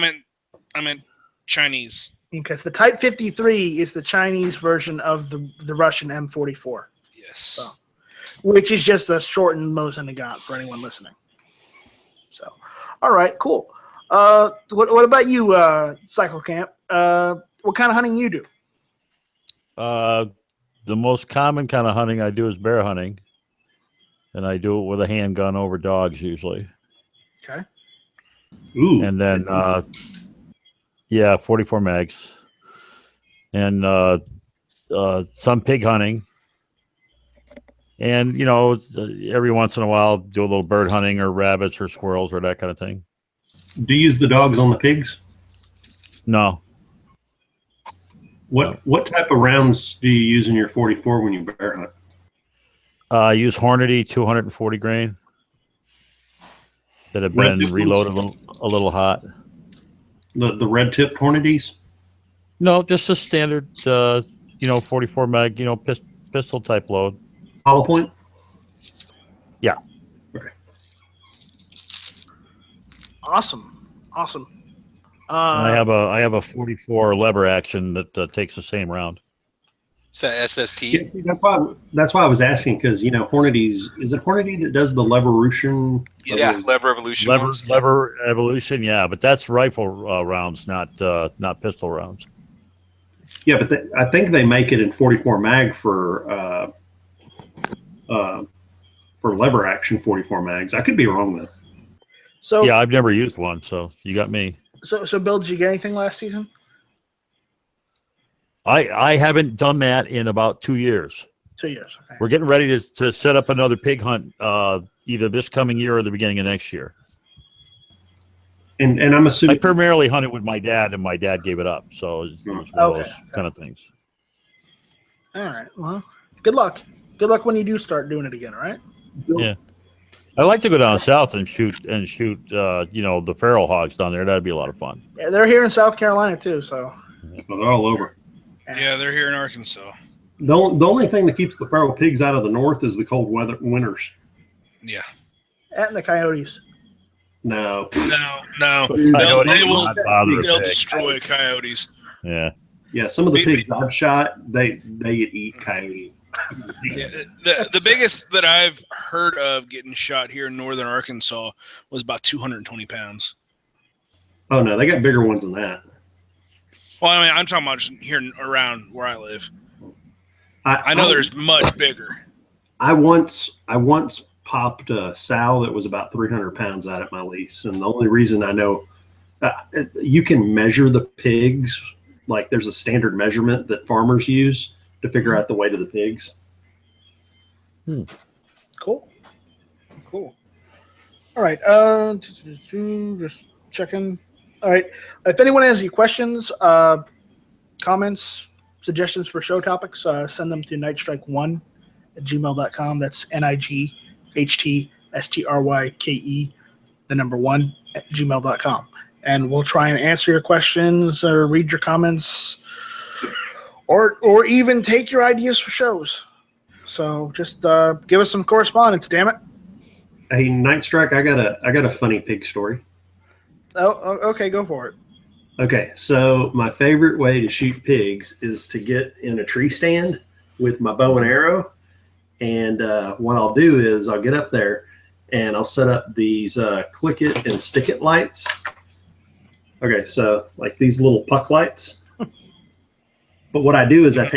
meant Chinese. Because the Type 53 is the Chinese version of the Russian M44. Yes. So, which is just a shortened Mosin Nagant for anyone listening. So, all right, cool. What about you, Cycle Camp? What kind of hunting you do? The most common kind of hunting I do is bear hunting, and I do it with a handgun over dogs usually. Okay. Ooh. And then, 44 mags, and some pig hunting, and every once in a while do a little bird hunting or rabbits or squirrels or that kind of thing. Do you use the dogs on the pigs? No. What type of rounds do you use in your 44 when you bear hunt? I use Hornady 240 grain that have been reloaded a little hot. The red tip Hornadies? No, just a standard 44 mag pistol type load. Hollow point? Yeah. Okay. Awesome. I have a 44 lever action that takes the same round. Is that SST? Yeah, see, that's why I was asking, because Hornadies, is it Hornady that does the Leverution? Yeah, Lever Evolution. Lever Evolution, yeah, but that's rifle rounds, not pistol rounds. Yeah, but I think they make it in 44 mag for lever action 44 mags. I could be wrong though. So yeah, I've never used one, so you got me. So Bill, did you get anything last season? I haven't done that in about 2 years. 2 years. Okay. We're getting ready to set up another pig hunt either this coming year or the beginning of next year. And I'm I assuming primarily hunted with my dad, and my dad gave it up. So it was one of those kind of things. All right. Well, good luck. Good luck when you do start doing it again. All right. Yeah. I'd like to go down south and shoot the feral hogs down there. That'd be a lot of fun. Yeah, they're here in South Carolina too. So well, they're all over. Yeah, they're here in Arkansas. The only thing that keeps the feral pigs out of the north is the cold weather winters. Yeah. And the coyotes. No. No. Coyotes They will not bother a they'll pig. destroy coyotes. Yeah. Yeah, some of the pigs I've shot, they eat coyote. Yeah, the biggest that I've heard of getting shot here in northern Arkansas was about 220 pounds. Oh no, they got bigger ones than that. Well, I mean, I'm talking about just here around where I live. I know there's much bigger. I once popped a sow that was about 300 pounds out at my lease, and the only reason I know you can measure the pigs, like there's a standard measurement that farmers use to figure out the weight of the pigs. Cool. All right. Just checking. All right. If anyone has any questions, comments, suggestions for show topics, send them to nightstrike1@gmail.com. That's NIGHTSTRYKE1@gmail.com. And we'll try and answer your questions or read your comments or even take your ideas for shows. So just give us some correspondence, damn it. Hey, Night Strike, I got a funny pig story. Oh, okay, go for it. Okay, so my favorite way to shoot pigs is to get in a tree stand with my bow and arrow. And what I'll do is I'll get up there and I'll set up these click it and stick it lights. Okay, so like these little puck lights. But what I do is I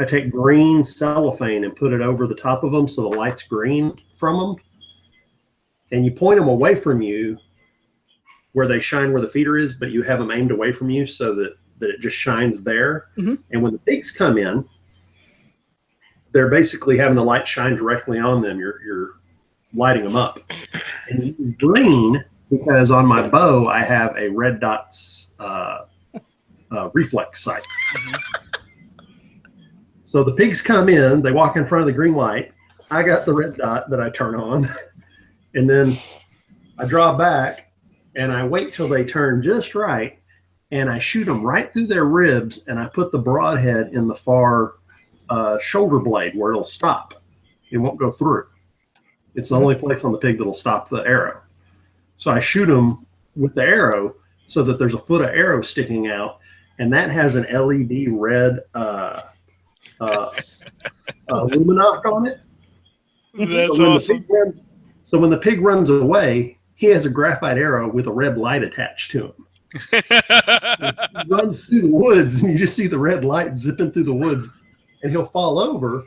take green cellophane and put it over the top of them so the light's green from them. And you point them away from you where they shine where the feeder is, but you have them aimed away from you so that it just shines there. Mm-hmm. And when the pigs come in, they're basically having the light shine directly on them. You're lighting them up. And you use green because on my bow I have a red dots reflex sight. Mm-hmm. So the pigs come in, they walk in front of the green light. I got the red dot that I turn on, and then I draw back and I wait till they turn just right, and I shoot them right through their ribs, and I put the broadhead in the far shoulder blade where it'll stop. It won't go through. It's the only place on the pig that'll stop the arrow. So I shoot them with the arrow so that there's a foot of arrow sticking out, and that has an LED red luminoc on it. That's awesome. So when the pig runs away, he has a graphite arrow with a red light attached to him. So he runs through the woods, and you just see the red light zipping through the woods, and he'll fall over.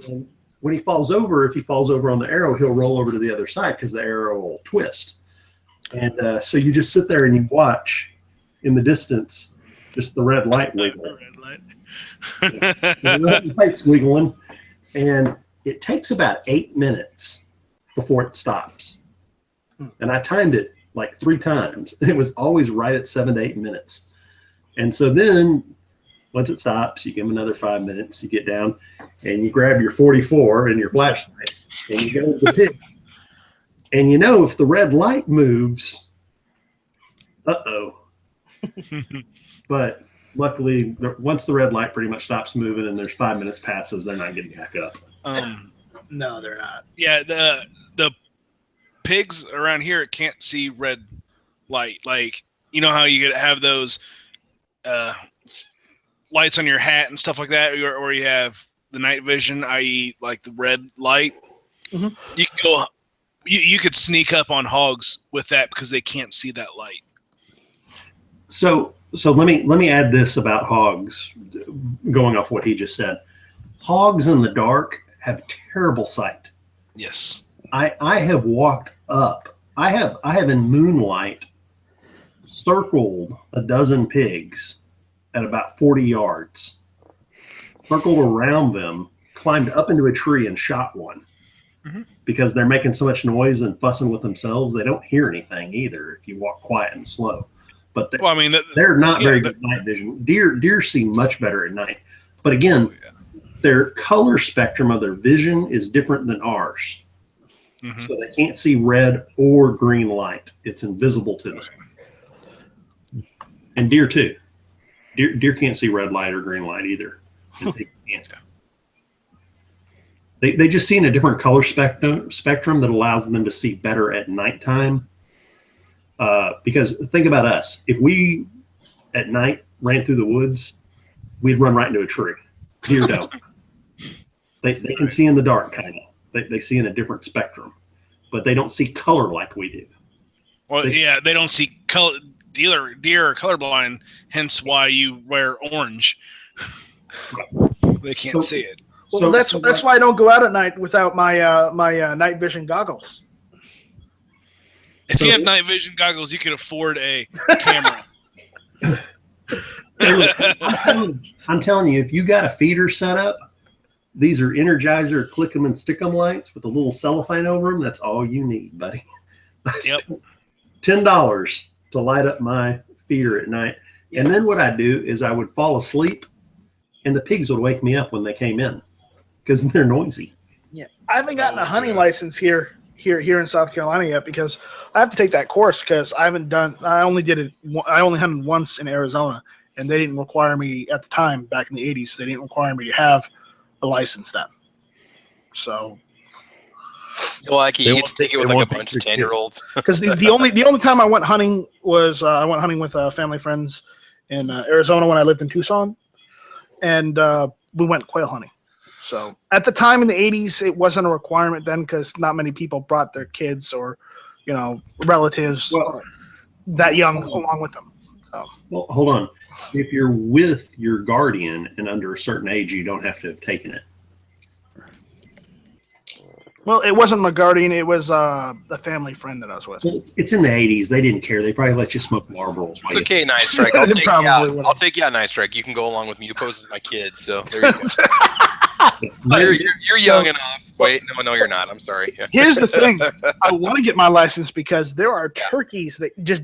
And when he falls over, if he falls over on the arrow, he'll roll over to the other side because the arrow will twist. And so you just sit there and you watch in the distance, just the red light wiggling. The red light's wiggling, and it takes about 8 minutes before it stops. And I timed it like 3 times, and it was always right at 7 to 8 minutes. And so then once it stops, you give them another 5 minutes, you get down and you grab your 44 and your flashlight and you go to the pig. And you know, if the red light moves, but luckily, once the red light pretty much stops moving and there's 5 minutes passes, they're not getting back up. No, they're not. Yeah, the pigs around here can't see red light. Like, you know how you have those lights on your hat and stuff like that, or you have the night vision, i.e., like the red light. Mm-hmm. You can go. You could sneak up on hogs with that because they can't see that light. So let me add this about hogs, going off what he just said. Hogs in the dark have terrible sight. Yes. I have walked up. I have in moonlight circled a dozen pigs at about 40 yards, circled around them, climbed up into a tree and shot one. Because they're making so much noise and fussing with themselves, they don't hear anything either if you walk quiet and slow. But Well, I mean, they're not very good night vision. Deer see much better at night. But again, their color spectrum of their vision is different than ours. So they can't see red or green light. It's invisible to them. And deer too. Deer can't see red light or green light either. They can't. They just see in a different color spectrum that allows them to see better at nighttime. Because think about us. If we, at night, ran through the woods, we'd run right into a tree. Deer don't. They can see in the dark, kind of. They see in a different spectrum. But they don't see color like we do. Well, they don't see color. Deer are colorblind, hence why you wear orange. They can't see it. Well, that's why I don't go out at night without my my night vision goggles. If you have night vision goggles, you can afford a camera. I'm telling you, if you got a feeder set up, these are Energizer click 'em and stick 'em lights with a little cellophane over them. That's all you need, buddy. Yep. $10 to light up my feeder at night. And then what I do is I would fall asleep, and the pigs would wake me up when they came in because they're noisy. Yeah, I haven't gotten a hunting license here in South Carolina yet because I have to take that course because I haven't done. I only hunted once in Arizona, and they didn't require me at the time back in the '80s. They didn't require me to have a license then. So, well, you get to take it with like a bunch of 10-year-olds. Because the only time I went hunting was I went hunting with family friends in Arizona when I lived in Tucson, and we went quail hunting. So at the time in the '80s, it wasn't a requirement then because not many people brought their kids or relatives that young along with them. So. Well, hold on. If you're with your guardian and under a certain age, you don't have to have taken it. Well, it wasn't my guardian. It was a family friend that I was with. It's in the '80s. They didn't care. They probably let you smoke Marlboros. It's okay, Night Strike. I'll take you out. I'll take you out, Night Strike. You can go along with me. You pose as my kid, so there you go. you're young enough. Wait, no, you're not. I'm sorry. Here's the thing. I want to get my license because there are turkeys that just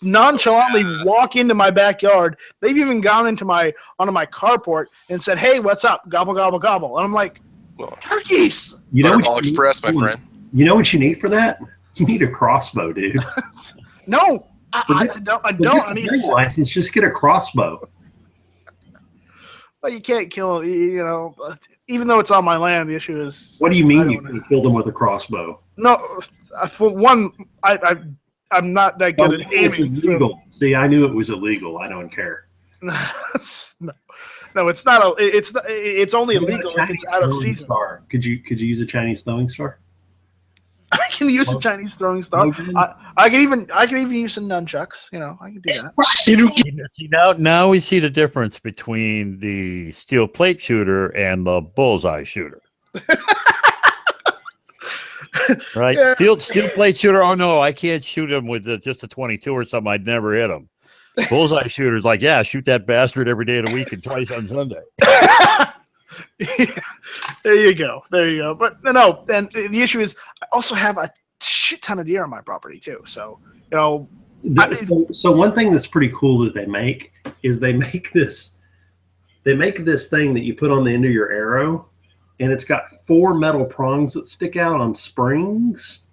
nonchalantly walk into my backyard. They've even gone onto my carport and said, "Hey, what's up? Gobble, gobble, gobble." And I'm like, turkeys. Butterball Express, my friend. You know what you need for that? You need a crossbow, dude. No, I don't. I need a license. Just get a crossbow. Well, you can't kill, even though it's on my land. The issue is, what do you mean you can kill them with a crossbow? No, for one, I'm not that good at aiming. It's illegal. So. See, I knew it was illegal. I don't care. No, it's not. It's only illegal if it's out of season. Star. Could you use a Chinese throwing star? I can use a Chinese throwing star. I can even use some nunchucks. I can do that. See, now we see the difference between the steel plate shooter and the bullseye shooter. Right? Yeah. Steel plate shooter. Oh no, I can't shoot him with just a 22 or something. I'd never hit him. Bullseye shooter's like, yeah, shoot that bastard every day of the week and twice on Sunday. There you go. But no. And the issue is, I also have a shit ton of deer on my property too. So so one thing that's pretty cool that they make is they make this thing that you put on the end of your arrow, and it's got 4 metal prongs that stick out on springs.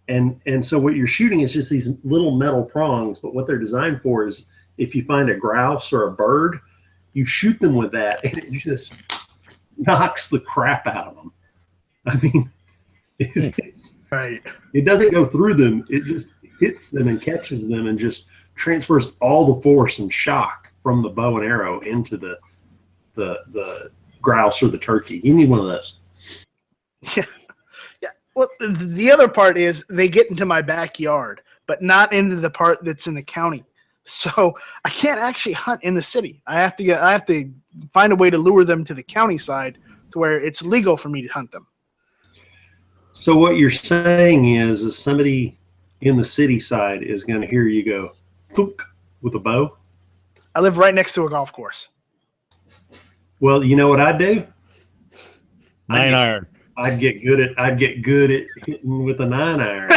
And so what you're shooting is just these little metal prongs, but what they're designed for is if you find a grouse or a bird, you shoot them with that, and it just knocks the crap out of them. I mean, it doesn't go through them. It just hits them and catches them and just transfers all the force and shock from the bow and arrow into the grouse or the turkey. You need one of those. Yeah. Well, the other part is they get into my backyard, but not into the part that's in the county. So I can't actually hunt in the city. I have to find a way to lure them to the county side to where it's legal for me to hunt them. So what you're saying is somebody in the city side is going to hear you go "Fook" with a bow? I live right next to a golf course. Well, you know what I do? 9-iron. I'd get good at hitting with a 9-iron.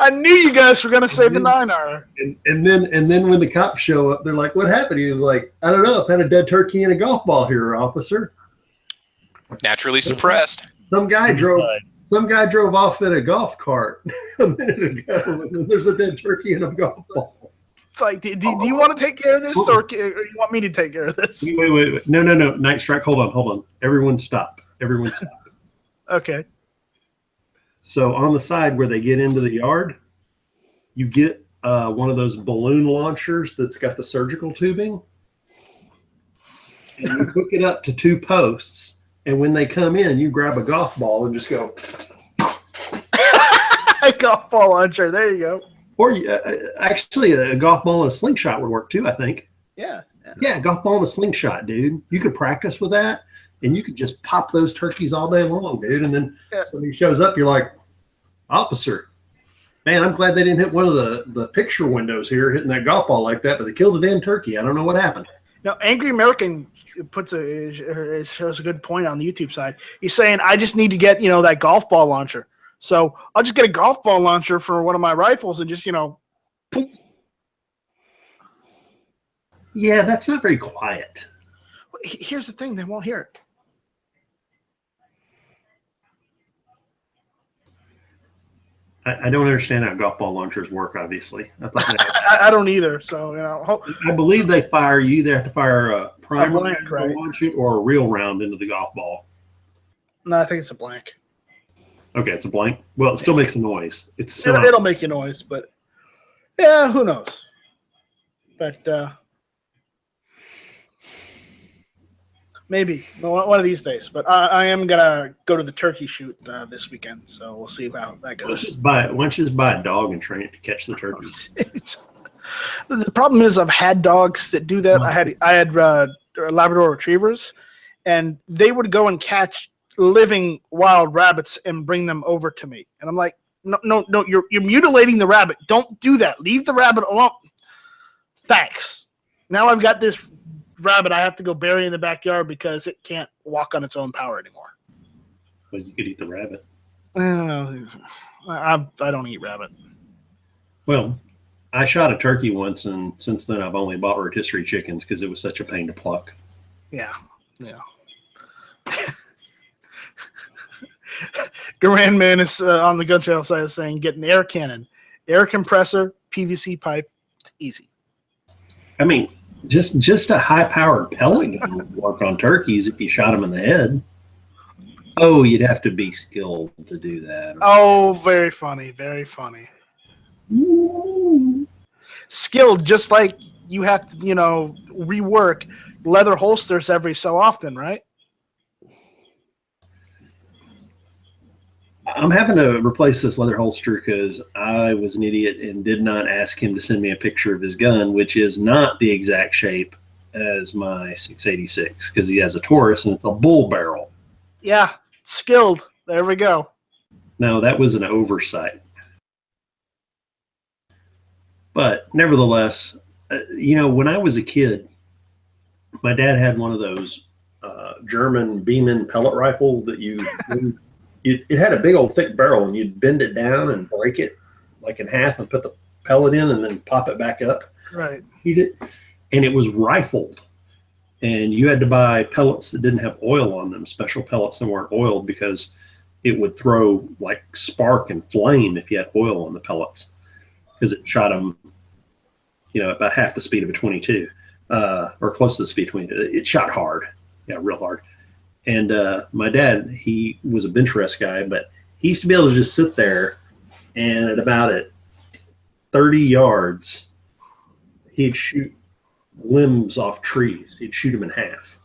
I knew you guys were gonna say the 9-iron. And then when the cops show up, they're like, "What happened?" He's like, "I don't know. I found a dead turkey and a golf ball here, officer." Naturally suppressed. Some guy drove off in a golf cart a minute ago, and there's a dead turkey and a golf ball. It's like, do you want to take care of this, or you want me to take care of this? Wait. No. Night Strike. Hold on. Everyone stop. Okay. So on the side where they get into the yard, you get one of those balloon launchers that's got the surgical tubing, and you hook it up to 2 posts. And when they come in, you grab a golf ball and just go. Golf ball launcher. There you go. Or actually, a golf ball and a slingshot would work too, I think. Yeah. Yeah, golf ball and a slingshot, dude. You could practice with that, and you could just pop those turkeys all day long, dude. And then somebody shows up, you're like, "Officer, man, I'm glad they didn't hit one of the picture windows here hitting that golf ball like that, but they killed a damn turkey. I don't know what happened." Now, Angry American shows a good point on the YouTube side. He's saying, "I just need to get that golf ball launcher. So I'll just get a golf ball launcher for one of my rifles and just boom." Yeah, that's not very quiet. Here's the thing: they won't hear it. I don't understand how golf ball launchers work. Obviously, I don't either. So I believe they fire. You either have to fire a primer blank, to right? launch it, or a real round into the golf ball. No, I think it's a blank. Okay, it's a blank. Well, it still makes a noise. It's a sound. It'll make a noise, but yeah, who knows? But maybe one of these days. But I am gonna go to the turkey shoot this weekend, so we'll see how that goes. Why don't you just buy a dog and train it to catch the turkeys? The problem is I've had dogs that do that. I had Labrador retrievers, and they would go and catch living wild rabbits and bring them over to me. And I'm like, no, you're mutilating the rabbit. Don't do that. Leave the rabbit alone. Thanks. Now I've got this rabbit I have to go bury in the backyard because it can't walk on its own power anymore. Well, you could eat the rabbit. I don't eat rabbit. Well, I shot a turkey once, and since then I've only bought rotisserie chickens because it was such a pain to pluck. Yeah. Grand Man is on the gun channel side saying, "Get an air cannon, air compressor, PVC pipe. It's easy." I mean, just a high-powered pellet gun would work on turkeys if you shot them in the head. Oh, you'd have to be skilled to do that. Oh, very funny, very funny. Ooh. Skilled, just like you have to, rework leather holsters every so often, right? I'm having to replace this leather holster because I was an idiot and did not ask him to send me a picture of his gun, which is not the exact shape as my 686 because he has a Taurus and it's a bull barrel. Yeah, skilled. There we go. No, that was an oversight. But nevertheless, when I was a kid, my dad had one of those German Beeman pellet rifles that it had a big old thick barrel, and you'd bend it down and break it like in half and put the pellet in and then pop it back up. Right. And it was rifled. And you had to buy pellets that didn't have oil on them, special pellets that weren't oiled because it would throw like spark and flame if you had oil on the pellets because it shot them, about half the speed of a 22 or close to the speed of 22. It shot hard. Yeah, real hard. And my dad, he was a bench rest guy, but he used to be able to just sit there and at about 30 yards, he'd shoot limbs off trees. He'd shoot them in half.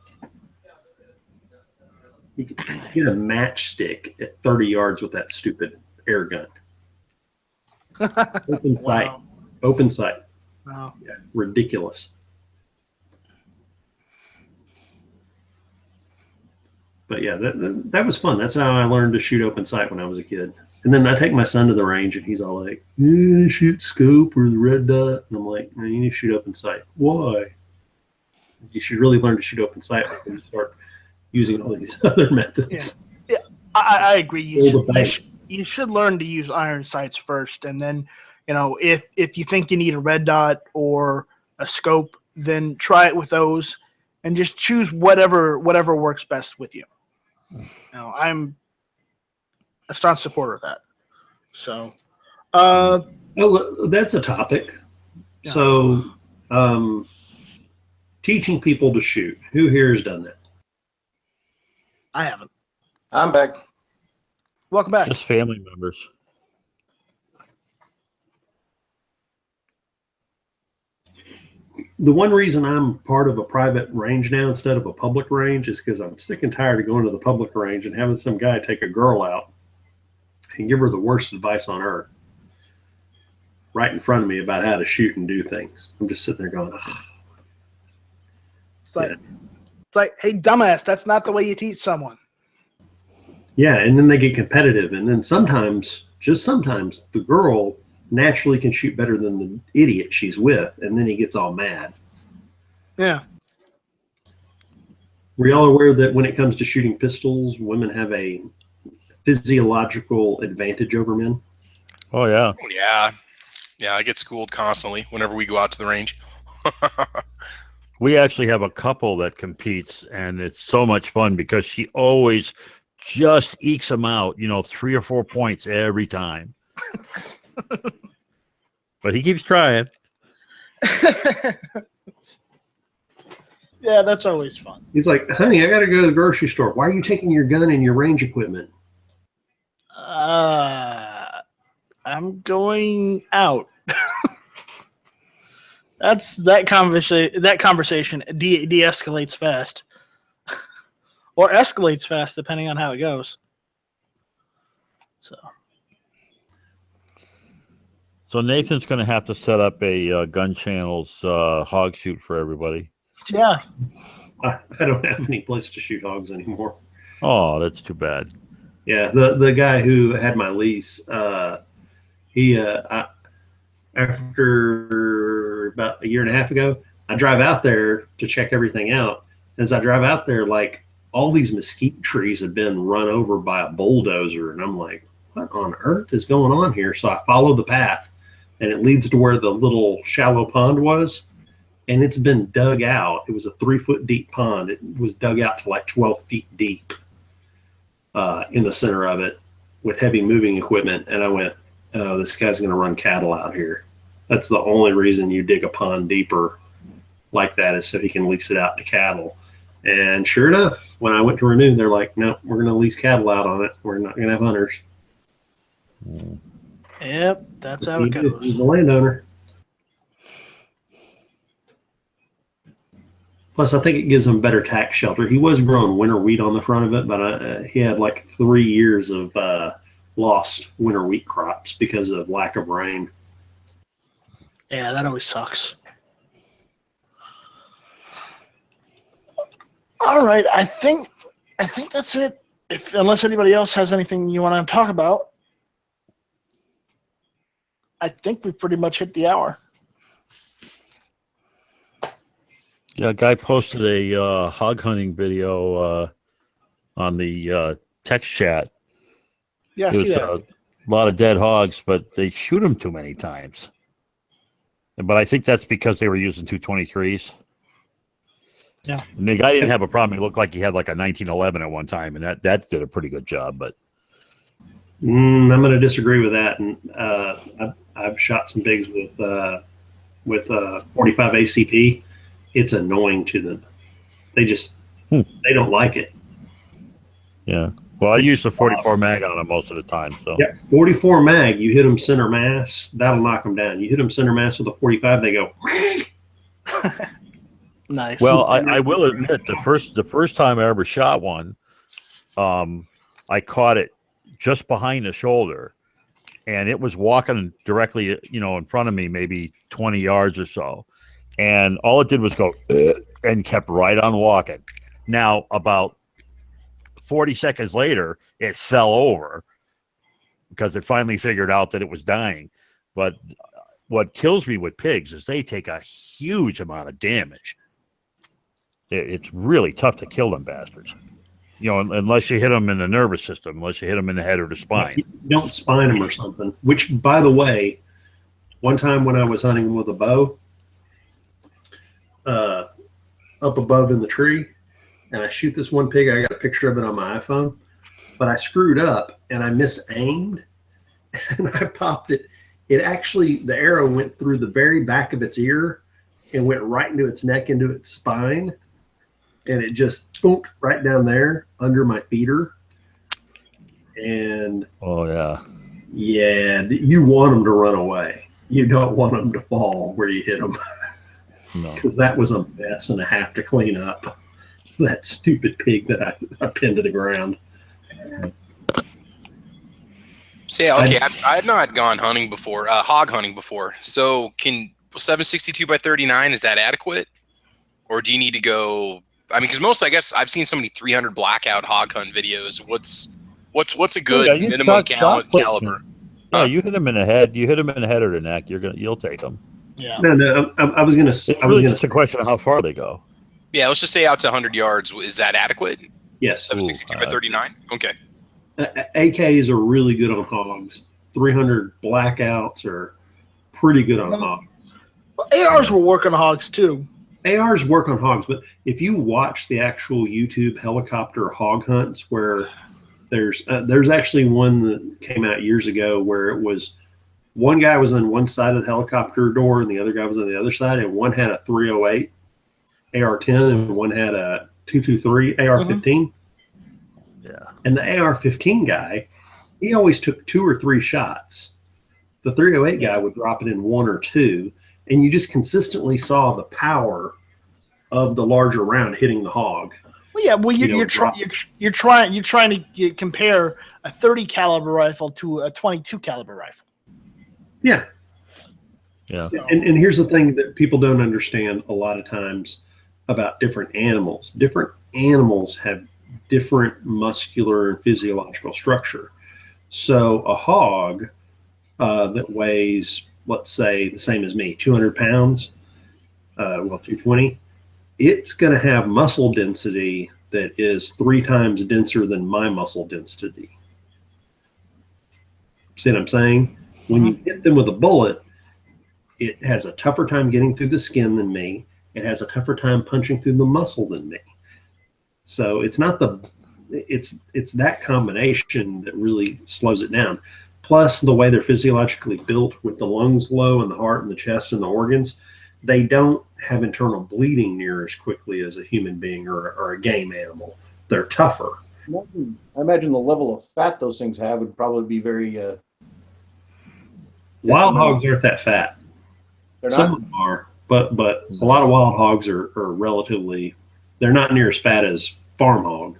He could get a matchstick at 30 yards with that stupid air gun. Open sight. Wow. Open sight. Wow. Yeah, ridiculous. But yeah, that was fun. That's how I learned to shoot open sight when I was a kid. And then I take my son to the range, and he's all like, shoot scope or the red dot. And I'm like, no, you need to shoot open sight. Why? You should really learn to shoot open sight before you start using all these other methods. I agree. All the banks. You should learn to use iron sights first, and then, if you think you need a red dot or a scope, then try it with those, and just choose whatever works best with you. I'm a staunch supporter of that. So, that's a topic. Yeah. So, teaching people to shoot. Who here has done that? I haven't. I'm back. Welcome back. Just family members. The one reason I'm part of a private range now instead of a public range is because I'm sick and tired of going to the public range and having some guy take a girl out and give her the worst advice on earth right in front of me about how to shoot and do things. I'm just sitting there going, ugh. It's like, hey, dumbass, that's not the way you teach someone. Yeah, and then they get competitive, and then sometimes, just sometimes, the girl naturally can shoot better than the idiot she's with, and then he gets all mad. Yeah. Were y'all aware that when it comes to shooting pistols, women have a physiological advantage over men? Oh, yeah. Yeah, I get schooled constantly whenever we go out to the range. We actually have a couple that competes, and it's so much fun because she always just ekes them out, 3 or 4 points every time. But he keeps trying. Yeah, that's always fun. He's like, honey, I got to go to the grocery store. Why are you taking your gun and your range equipment? I'm going out. That conversation de-escalates fast. Or escalates fast, depending on how it goes. So Nathan's going to have to set up a Gun Channel's hog shoot for everybody. Yeah. I don't have any place to shoot hogs anymore. Oh, that's too bad. Yeah, the guy who had my lease, after about a year and a half ago, I drive out there to check everything out. As I drive out there, like, all these mesquite trees have been run over by a bulldozer, and I'm like, what on earth is going on here? So I follow the path, and it leads to where the little shallow pond was, and it's been dug out. It was a 3-foot deep pond. It was dug out to like 12 feet deep in the center of it with heavy moving equipment. And I went, oh, this guy's going to run cattle out here. That's the only reason you dig a pond deeper like that, is so he can lease it out to cattle. And sure enough, when I went to renew, they're like, no, we're going to lease cattle out on it. We're not going to have hunters. Yep, that's how it goes. He's a landowner. Plus, I think it gives him better tax shelter. He was growing winter wheat on the front of it, but he had like 3 years of lost winter wheat crops because of lack of rain. Yeah, that always sucks. All right, I think that's it. Unless anybody else has anything you want to talk about, I think we've pretty much hit the hour. Yeah, a guy posted a hog hunting video on the text chat. Yeah, I There's see that. a lot of dead hogs, but they shoot them too many times. But I think that's because they were using 223s. Yeah. And the guy didn't have a problem. He looked like he had like a 1911 at one time, and that did a pretty good job. But I'm going to disagree with that. And I've shot some pigs with 45 ACP. It's annoying to them. They just they don't like it. yeah. Well, I use the 44 mag on them most of the time. So Yeah, 44 mag. You hit them center mass, that'll knock them down. You hit them center mass with a 45, they go. Nice. Well, I will admit the first time I ever shot one, I caught it just behind the shoulder, and it was walking directly, in front of me, maybe 20 yards or so, and all it did was go and kept right on walking. Now, about 40 seconds later, it fell over because it finally figured out that it was dying. But what kills me with pigs is they take a huge amount of damage. It's really tough to kill them bastards. You know, unless you hit them in the nervous system, unless you hit them in the head or the spine. You don't spine them or something. Which, by the way, one time when I was hunting with a bow, up above in the tree, and I shoot this one pig. I got a picture of it on my iPhone, but I screwed up and I misaimed, and I popped it. It actually, the arrow went through the very back of its ear and went right into its neck, into its spine. And it just thumped right down there under my feeder. And oh yeah, you want them to run away. You don't want them to fall where you hit them, because that was a mess and a half to clean up. That stupid pig that I pinned to the ground. See, okay, I've not gone hunting before, hog hunting before. So can 762 by 39, is that adequate, or do you need to go? I mean, because most, I guess, I've seen so many 300 blackout hog hunt videos. What's a good minimum caliber? Yeah, you hit them in the head. You hit them in the head or the neck. You'll take them. Yeah. No. I was gonna say. It's a question of how far they go. Yeah, let's just say out to 100 yards. Is that adequate? Yes. 762 by 39. Okay. AKs are really good on hogs. 300 blackouts are pretty good on hogs. Well, ARs will work on hogs too. ARs work on hogs, but if you watch the actual YouTube helicopter hog hunts, where there's actually one that came out years ago where it was one guy was on one side of the helicopter door and the other guy was on the other side, and one had a 308 AR-10 and one had a 223 AR-15. Yeah. And the AR-15 guy, he always took 2 or 3 shots. The 308 guy would drop it in 1 or 2. And you just consistently saw the power of the larger round hitting the hog. Well, yeah. Well, you're trying to compare a 30 caliber rifle to a 22 caliber rifle. Yeah. Yeah. And here's the thing that people don't understand a lot of times about different animals. Different animals have different muscular and physiological structure. So a hog that weighs, let's say, the same as me, 200 pounds, 220, it's going to have muscle density that is 3 times denser than my muscle density. See what I'm saying? When you hit them with a bullet, it has a tougher time getting through the skin than me. It has a tougher time punching through the muscle than me. So it's not it's that combination that really slows it down. Plus, the way they're physiologically built with the lungs low and the heart and the chest and the organs, they don't have internal bleeding near as quickly as a human being or a game animal. They're tougher. I imagine the level of fat those things have would probably be very... Wild hogs aren't that fat. They're Some not? of them are, but a lot of wild hogs are relatively... They're not near as fat as farm hog,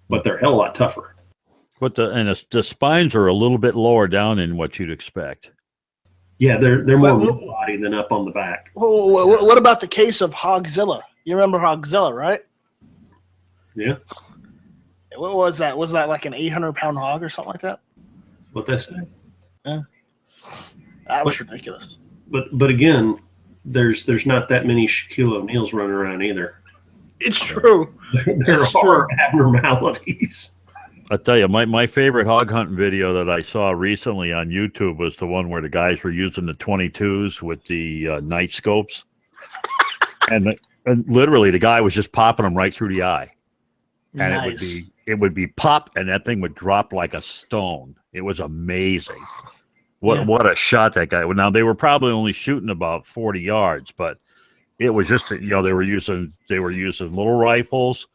but they're a hell of a lot tougher. But the spines are a little bit lower down than what you'd expect. Yeah, they're more middle body than up on the back. What about the case of Hogzilla? You remember Hogzilla, right? Yeah. What was that? Was that like an 800-pound hog or something like that? What they say. Yeah. That was ridiculous. But again, there's not that many Shaquille O'Neals running around either. It's true. There are abnormalities. I tell you, my favorite hog hunting video that I saw recently on YouTube was the one where the guys were using the 22s with the night scopes, and literally the guy was just popping them right through the eye, and it would be pop, and that thing would drop like a stone. It was amazing. What a shot that guy! Now they were probably only shooting about 40 yards, but it was just they were using little rifles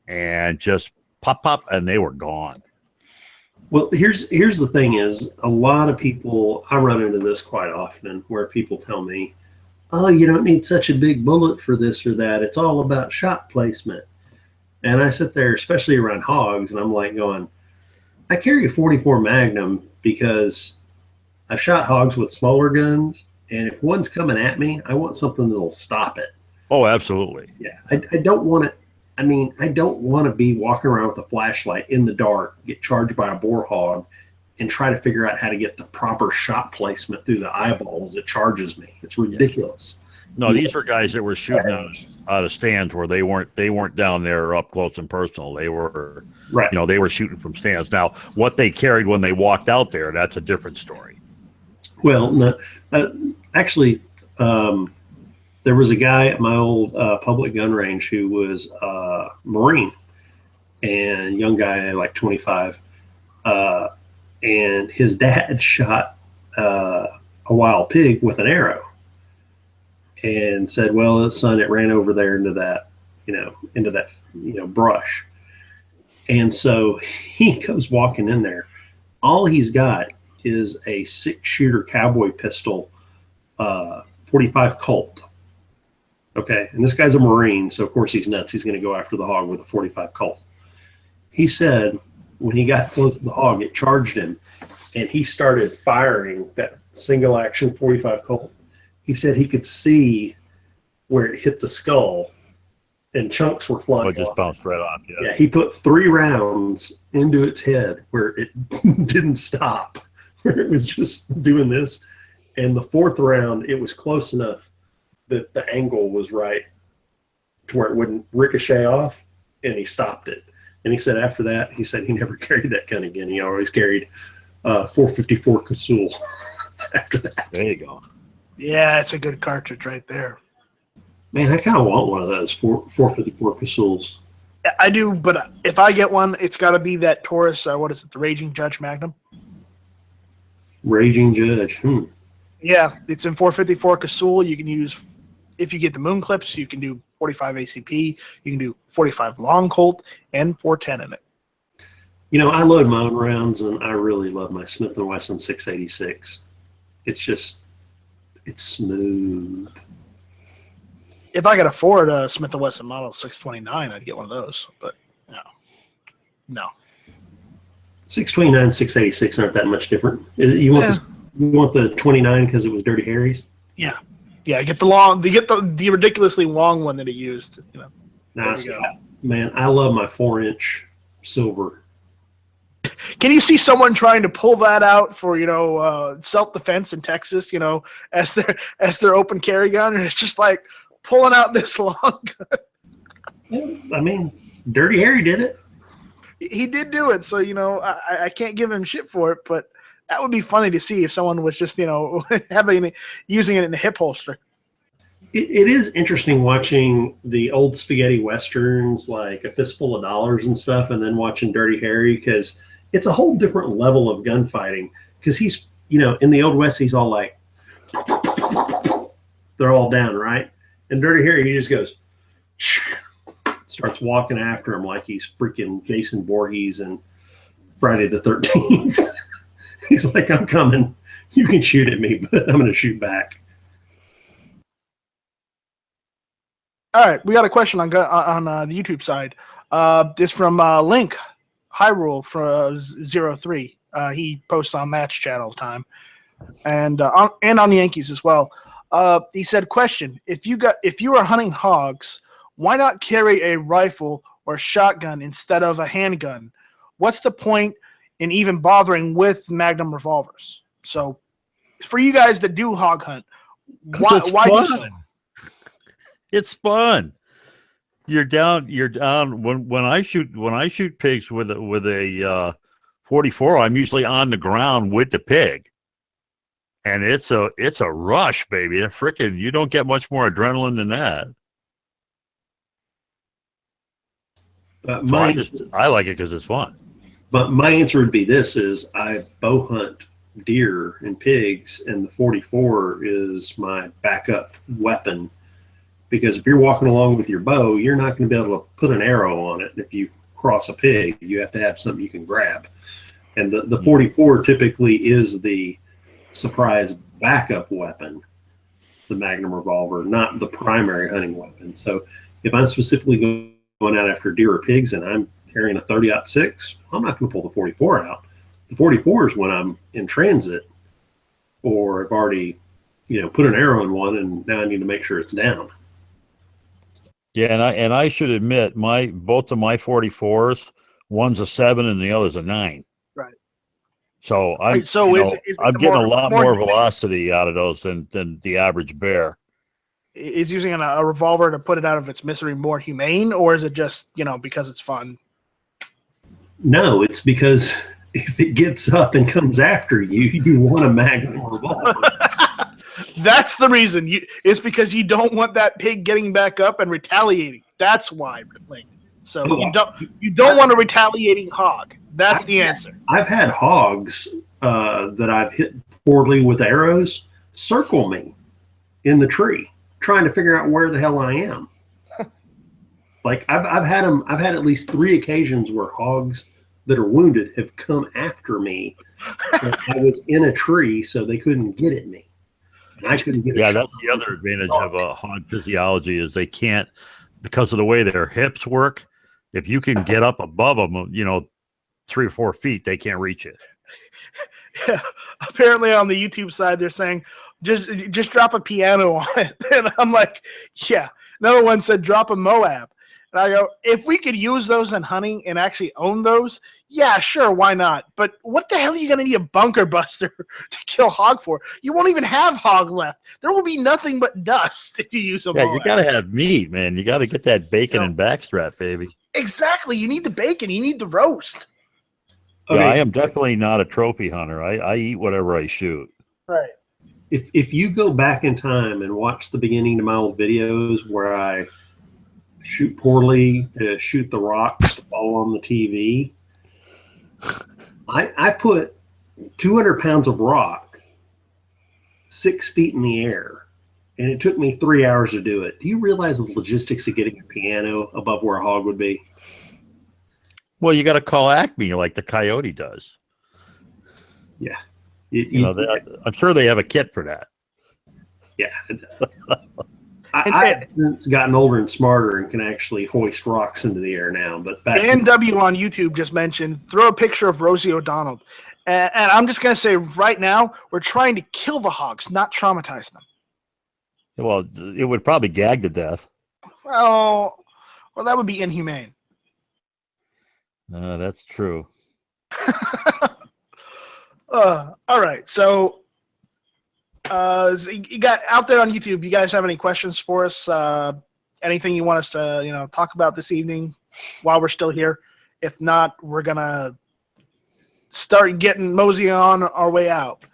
and just pop, and they were gone. Well, here's the thing is, a lot of people, I run into this quite often where people tell me, oh, you don't need such a big bullet for this or that. It's all about shot placement. And I sit there, especially around hogs, and I'm like going, I carry a 44 Magnum because I've shot hogs with smaller guns, and if one's coming at me, I want something that'll stop it. Oh, absolutely. Yeah, I don't want to. I mean, I don't want to be walking around with a flashlight in the dark, get charged by a boar hog, and try to figure out how to get the proper shot placement through the eyeballs. It charges me. It's ridiculous. No, these were guys that were shooting out of stands where they weren't down there up close and personal. They were, Right. they were shooting from stands. Now, what they carried when they walked out there, that's a different story. Well, no, actually, there was a guy at my old public gun range who was a Marine, and young guy, like 25, and his dad shot a wild pig with an arrow. And said, well, son, it ran over there into that brush. And so he goes walking in there. All he's got is a 6-shooter cowboy pistol, 45 Colt. Okay. And this guy's a Marine. So of course he's nuts. He's going to go after the hog with a 45 Colt. He said when he got close to the hog, it charged him and he started firing that single action 45 Colt. He said he could see where it hit the skull and chunks were flying. Oh, it just bounced right off. Yeah. Yeah, he put 3 rounds into its head where it didn't stop, where it was just doing this. And the 4th round, it was close enough that the angle was right to where it wouldn't ricochet off, and he stopped it. And he said after that, he said he never carried that gun again. He always carried 454 Casull after that. There you go. Yeah, it's a good cartridge right there. Man, I kind of want one of those 454 Casulls. I do, but if I get one, it's got to be that Taurus, what is it, the Raging Judge Magnum? Raging Judge. Yeah, it's in 454 Casull. You can use, if you get the moon clips, you can do 45 ACP. You can do 45 Long Colt and 410 in it. I load my own rounds, and I really love my Smith & Wesson 686. It's smooth. If I could afford a Smith & Wesson Model 629, I'd get one of those. But no. 629, 686 aren't that much different. You want the 29 because it was Dirty Harry's? Yeah. Get the ridiculously long one that it used. Nice. Man, I love my 4-inch silver. Can you see someone trying to pull that out for self-defense in Texas? As their open carry gun, and it's just like pulling out this long gun. I mean, Dirty Harry did it. He did do it, so I can't give him shit for it. But that would be funny to see if someone was just using it in a hip holster. It is interesting watching the old spaghetti westerns like A Fistful of Dollars and stuff, and then watching Dirty Harry, because it's a whole different level of gunfighting. Because he's, in the Old West, he's all like, they're all down, right? And Dirty Harry, he just goes, starts walking after him like he's freaking Jason Voorhees and Friday the 13th. He's like, I'm coming. You can shoot at me, but I'm going to shoot back. All right, we got a question on the YouTube side. It's from Link Hyrule for 03. He posts on Match Chat all the time, and on the Yankees as well. He said, "Question: If you are hunting hogs, why not carry a rifle or shotgun instead of a handgun? What's the point in even bothering with Magnum revolvers?" So, for you guys that do hog hunt, why do so? It's fun. You're down. When I shoot pigs with a 44, I'm usually on the ground with the pig, and it's a rush, baby. You don't get much more adrenaline than that. I like it because it's fun. But my answer would be this: is I bow hunt deer and pigs, and the 44 is my backup weapon. Because if you're walking along with your bow, you're not going to be able to put an arrow on it. If you cross a pig, you have to have something you can grab. And the 44 typically is the surprise backup weapon, the Magnum revolver, not the primary hunting weapon. So if I'm specifically going out after deer or pigs and I'm carrying a 30-06, I'm not going to pull the 44 out. The 44 is when I'm in transit or I've already, put an arrow in one and now I need to make sure it's down. Yeah, and I should admit, both of my 44s, one's a 7 and the other's a 9. Right. So I'm getting a lot more velocity out of those than the average bear. is using a revolver to put it out of its misery more humane, or is it just, because it's fun? No, it's because if it gets up and comes after you, you want a Magnum revolver. That's the reason. It's because you don't want that pig getting back up and retaliating. That's why, Link. So you don't want a retaliating hog. That's the answer. I've had hogs that I've hit poorly with arrows circle me in the tree, trying to figure out where the hell I am. Like I've had at least 3 occasions where hogs that are wounded have come after me. I was in a tree, so they couldn't get at me. And I couldn't get. Yeah, that's the other advantage of a hog physiology is they can't, because of the way their hips work. If you can get up above them, 3 or 4 feet, they can't reach it. Yeah. Apparently, on the YouTube side, they're saying just drop a piano on it, and I'm like, yeah. Another one said drop a Moab. And I go, if we could use those in hunting and actually own those, yeah, sure, why not? But what the hell are you going to need a bunker buster to kill hog for? You won't even have hog left. There will be nothing but dust if you use a Moab. You got to have meat, man. You got to get that bacon and backstrap, baby. Exactly. You need the bacon. You need the roast. Okay. Yeah, I am definitely not a trophy hunter. I eat whatever I shoot. Right. If you go back in time and watch the beginning of my old videos where I shoot poorly to shoot the rocks to fall on the TV, I put 200 pounds of rock 6 feet in the air, and it took me 3 hours to do it. Do you realize the logistics of getting a piano above where a hog would be? Well, you got to call Acme like the Coyote does. Yeah. I'm sure they have a kit for that. Yeah. I've since gotten older and smarter and can actually hoist rocks into the air now. But NW on YouTube just mentioned, throw a picture of Rosie O'Donnell. And I'm just going to say right now, we're trying to kill the hogs, not traumatize them. Well, it would probably gag to death. Well, that would be inhumane. That's true. All right. So you got out there on YouTube, you guys have any questions for us? Anything you want us to, talk about this evening while we're still here? If not, we're going to start getting mosey on our way out.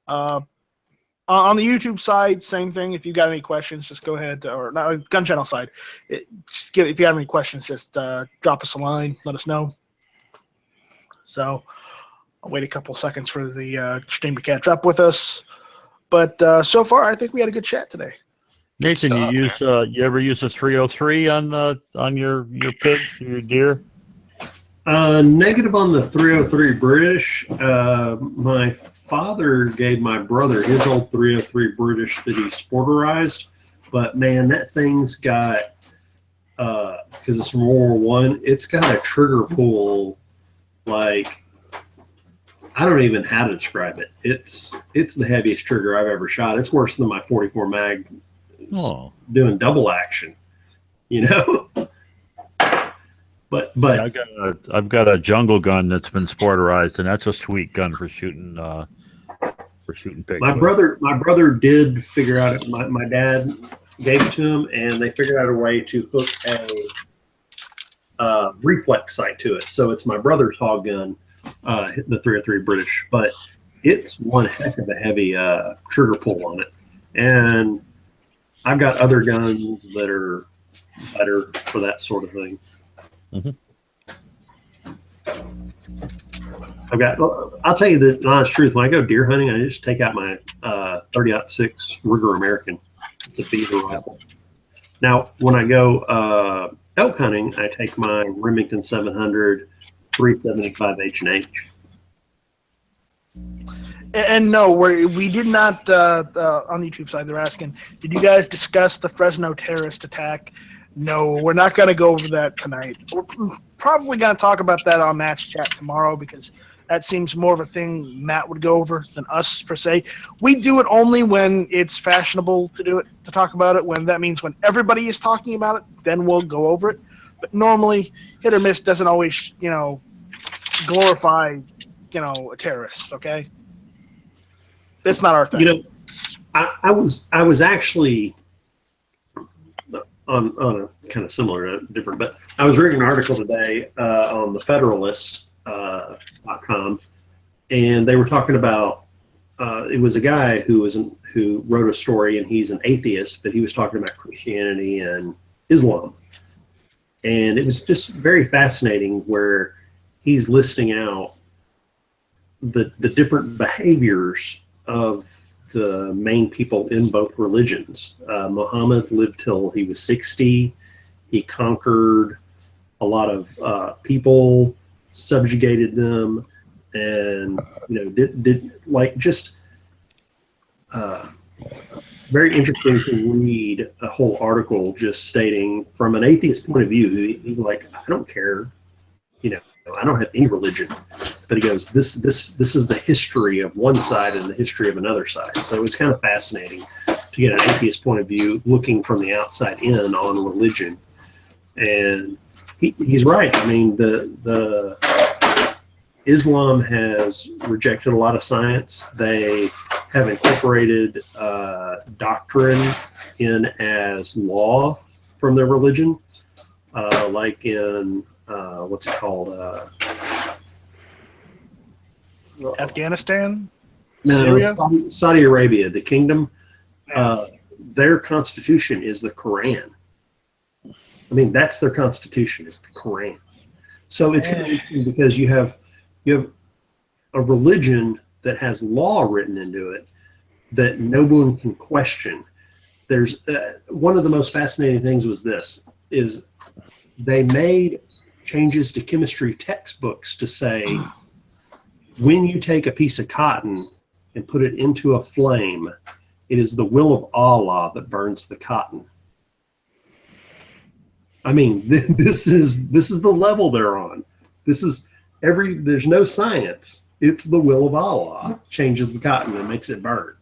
On the YouTube side, same thing. If you got any questions, just go ahead. Or not, Gun Channel side, if you have any questions, just drop us a line. Let us know. So I'll wait a couple seconds for the stream to catch up with us. But so far, I think we had a good chat today. Nathan, you ever use a 303 on your pigs, your deer? Negative on the 303 British. My father gave my brother his old 303 British that he sporterized, but man, that thing's got because it's from World War I. It's got a trigger pull like I don't even know how to describe it. It's the heaviest trigger I've ever shot. It's worse than my 44 mag doing double action. But yeah, I've got a jungle gun that's been sporterized, and that's a sweet gun for shooting pigs. My brother did figure out it. My dad gave it to him, and they figured out a way to hook a reflex sight to it. So it's my brother's hog gun, the 303 British, but it's one heck of a heavy trigger pull on it. And I've got other guns that are better for that sort of thing. Mm-hmm. I'll tell you the honest truth. When I go deer hunting, I just take out my 30-06 Ruger American. It's a beaver rifle. Now, when I go elk hunting, I take my Remington 700 375 H&H. And no, we did not, on the YouTube side, they're asking, did you guys discuss the Fresno terrorist attack? No, we're not going to go over that tonight. We're probably going to talk about that on Matt's chat tomorrow because that seems more of a thing Matt would go over than us per se. We do it only when it's fashionable to talk about it. When that means when everybody is talking about it, then we'll go over it. But normally, hit or miss doesn't always, glorify, a terrorist. Okay, it's not our thing. I was actually on a kind of similar, different, but I was reading an article today on the Federalist.com, and they were talking about it was a guy who wrote a story, and he's an atheist, but he was talking about Christianity and Islam, and it was just very fascinating where he's listing out the different behaviors of the main people in both religions. Muhammad lived till he was 60. He conquered a lot of people, subjugated them, and did like just very interesting to read a whole article just stating from an atheist point of view. He's like, I don't care, I don't have any religion, but he goes, this is the history of one side and the history of another side. So it was kind of fascinating to get an atheist point of view looking from the outside in on religion. And he's right. I mean, the Islam has rejected a lot of science. They have incorporated doctrine in as law from their religion, like in what's it called? Afghanistan? No, Syria? Saudi Arabia, the kingdom. Their constitution is the Quran. I mean, that's their constitution, is the Quran. So it's interesting because you have a religion that has law written into it that no one can question. There's one of the most fascinating things was this, is they made changes to chemistry textbooks to say, when you take a piece of cotton and put it into a flame, it is the will of Allah that burns the cotton. I mean, this is the level they're on. There's no science. It's the will of Allah changes the cotton and makes it burn,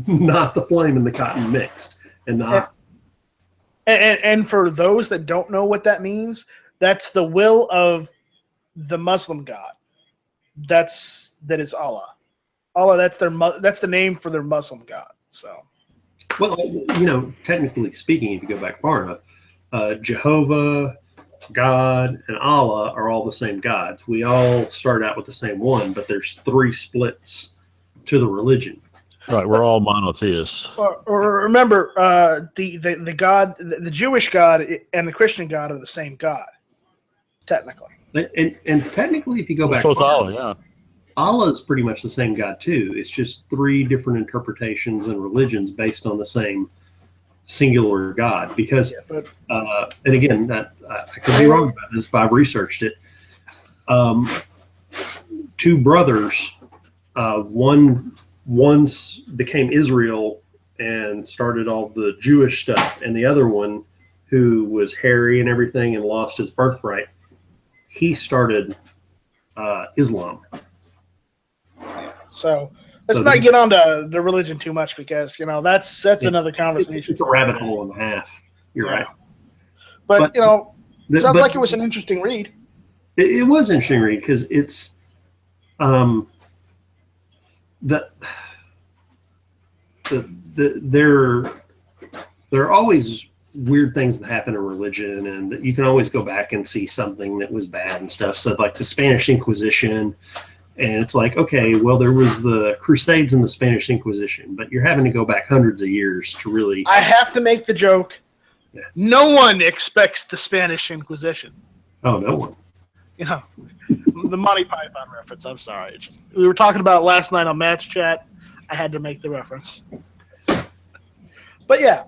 not the flame and the cotton mixed. And for those that don't know what that means, that's the will of the Muslim God. That is Allah. Allah, that's the name for their Muslim God. So, well, technically speaking, if you go back far enough, Jehovah, God, and Allah are all the same gods. We all start out with the same one, but there's 3 splits to the religion. Right, we're all monotheists. Or remember, the God, the Jewish God and the Christian God are the same God, technically. And technically, if you go back, So it's Allah, yeah. Allah is pretty much the same God too. It's just 3 different interpretations and religions based on the same singular God. Because, and again, that I could be wrong about this, but I've researched it. 2 brothers, one became Israel and started all the Jewish stuff, and the other one, who was hairy and everything and lost his birthright, he started Islam. So let's not get on to the religion too much, because that's another conversation. It's a rabbit hole and a half. You're right. But sounds like it was an interesting read. It was an interesting read because it's there are always weird things that happen in religion, and you can always go back and see something that was bad and stuff. So like the Spanish Inquisition, and it's like, okay, well, there was the Crusades and the Spanish Inquisition, but you're having to go back hundreds of years to really. I have to make the joke. Yeah. No one expects the Spanish Inquisition. Oh, no one. The Monty Python reference. I'm sorry. We were talking about it last night on Match Chat. I had to make the reference. But yeah,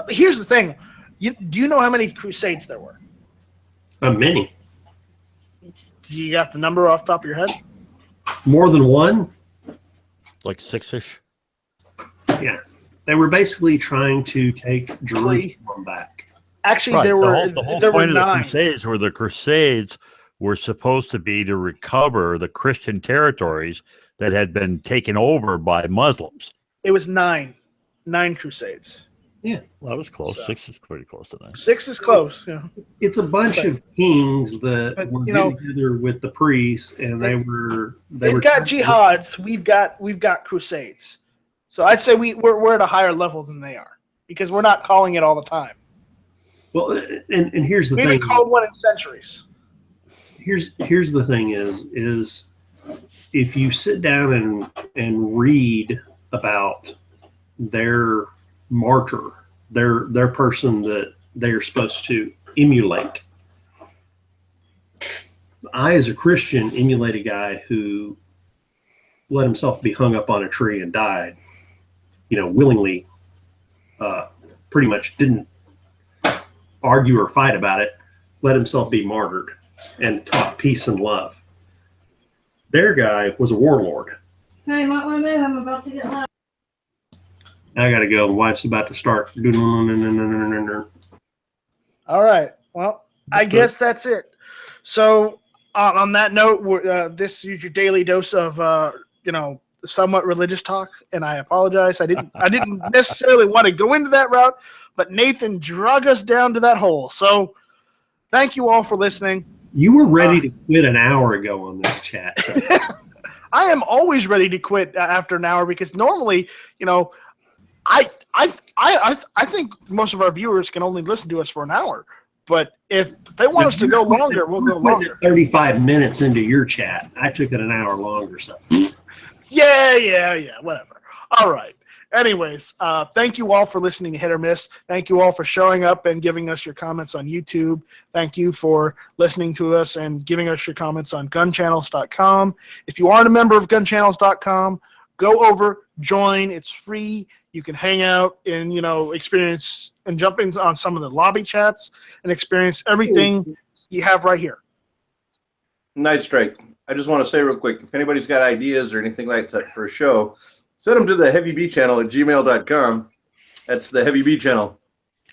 here's the thing. Do you know how many Crusades there were? Many. Do you got the number off the top of your head? More than one? Like 6-ish. Yeah. They were basically trying to take Jerusalem back. Actually, Right. there were the whole there point were of 9. the Crusades were supposed to be to recover the Christian territories that had been taken over by Muslims. It was 9 Crusades. Yeah. Well, that was close. So. 6 is pretty close to 9. 6 is close. It's a bunch of kings that but, were getting together with the priests, and they've got jihads. We've got crusades. So I'd say we're at a higher level than they are, because we're not calling it all the time. Well, and here's the We thing. haven't called one in centuries. Here's the thing is if you sit down and read about their martyr, their person that they're supposed to emulate. I, as a Christian, emulate a guy who let himself be hung up on a tree and died, willingly, pretty much didn't argue or fight about it, let himself be martyred and taught peace and love. Their guy was a warlord. Hey, you might want to move. I'm about to get loud. I got to go. Wife's about to start. All right. Well, I guess that's it. So on that note, this is your daily dose of somewhat religious talk, and I apologize. I didn't necessarily want to go into that route, but Nathan drug us down to that hole. So thank you all for listening. You were ready to quit an hour ago on this chat. So. I am always ready to quit after an hour because normally, I think most of our viewers can only listen to us for an hour. But if they want us to go longer, we'll go longer. 35 minutes into your chat. I took it an hour longer. So. Yeah, whatever. All right. Anyways, thank you all for listening to Hit or Miss. Thank you all for showing up and giving us your comments on YouTube. Thank you for listening to us and giving us your comments on gunchannels.com. If you aren't a member of gunchannels.com, go over, join. It's free. You can hang out and, experience and jump in on some of the lobby chats and experience everything you have right here. Night Strike. I just want to say real quick, if anybody's got ideas or anything like that for a show, send them to the Heavy B channel at gmail.com. That's the Heavy B channel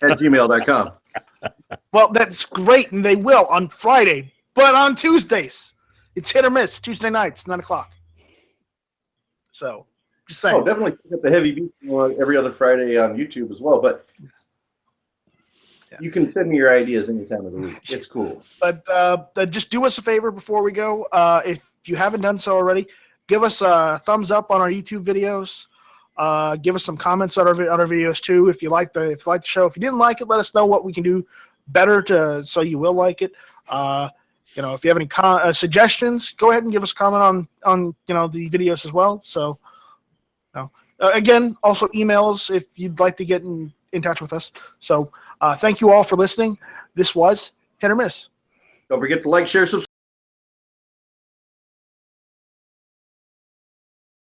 at gmail.com. Well, that's great, and they will on Friday, but on Tuesdays, it's Hit or Miss. Tuesday nights, 9:00. So, just saying. Oh, definitely pick up the Heavy B channel every other Friday on YouTube as well. But you can send me your ideas any time of the week. It's cool. But just do us a favor before we go. If you haven't done so already, give us a thumbs up on our YouTube videos. Give us some comments on our videos too. If you like the show, if you didn't like it, let us know what we can do better so you will like it. If you have any suggestions, go ahead and give us a comment on the videos as well. So, again, also emails if you'd like to get in touch with us. So, thank you all for listening. This was Hit or Miss. Don't forget to like, share, subscribe.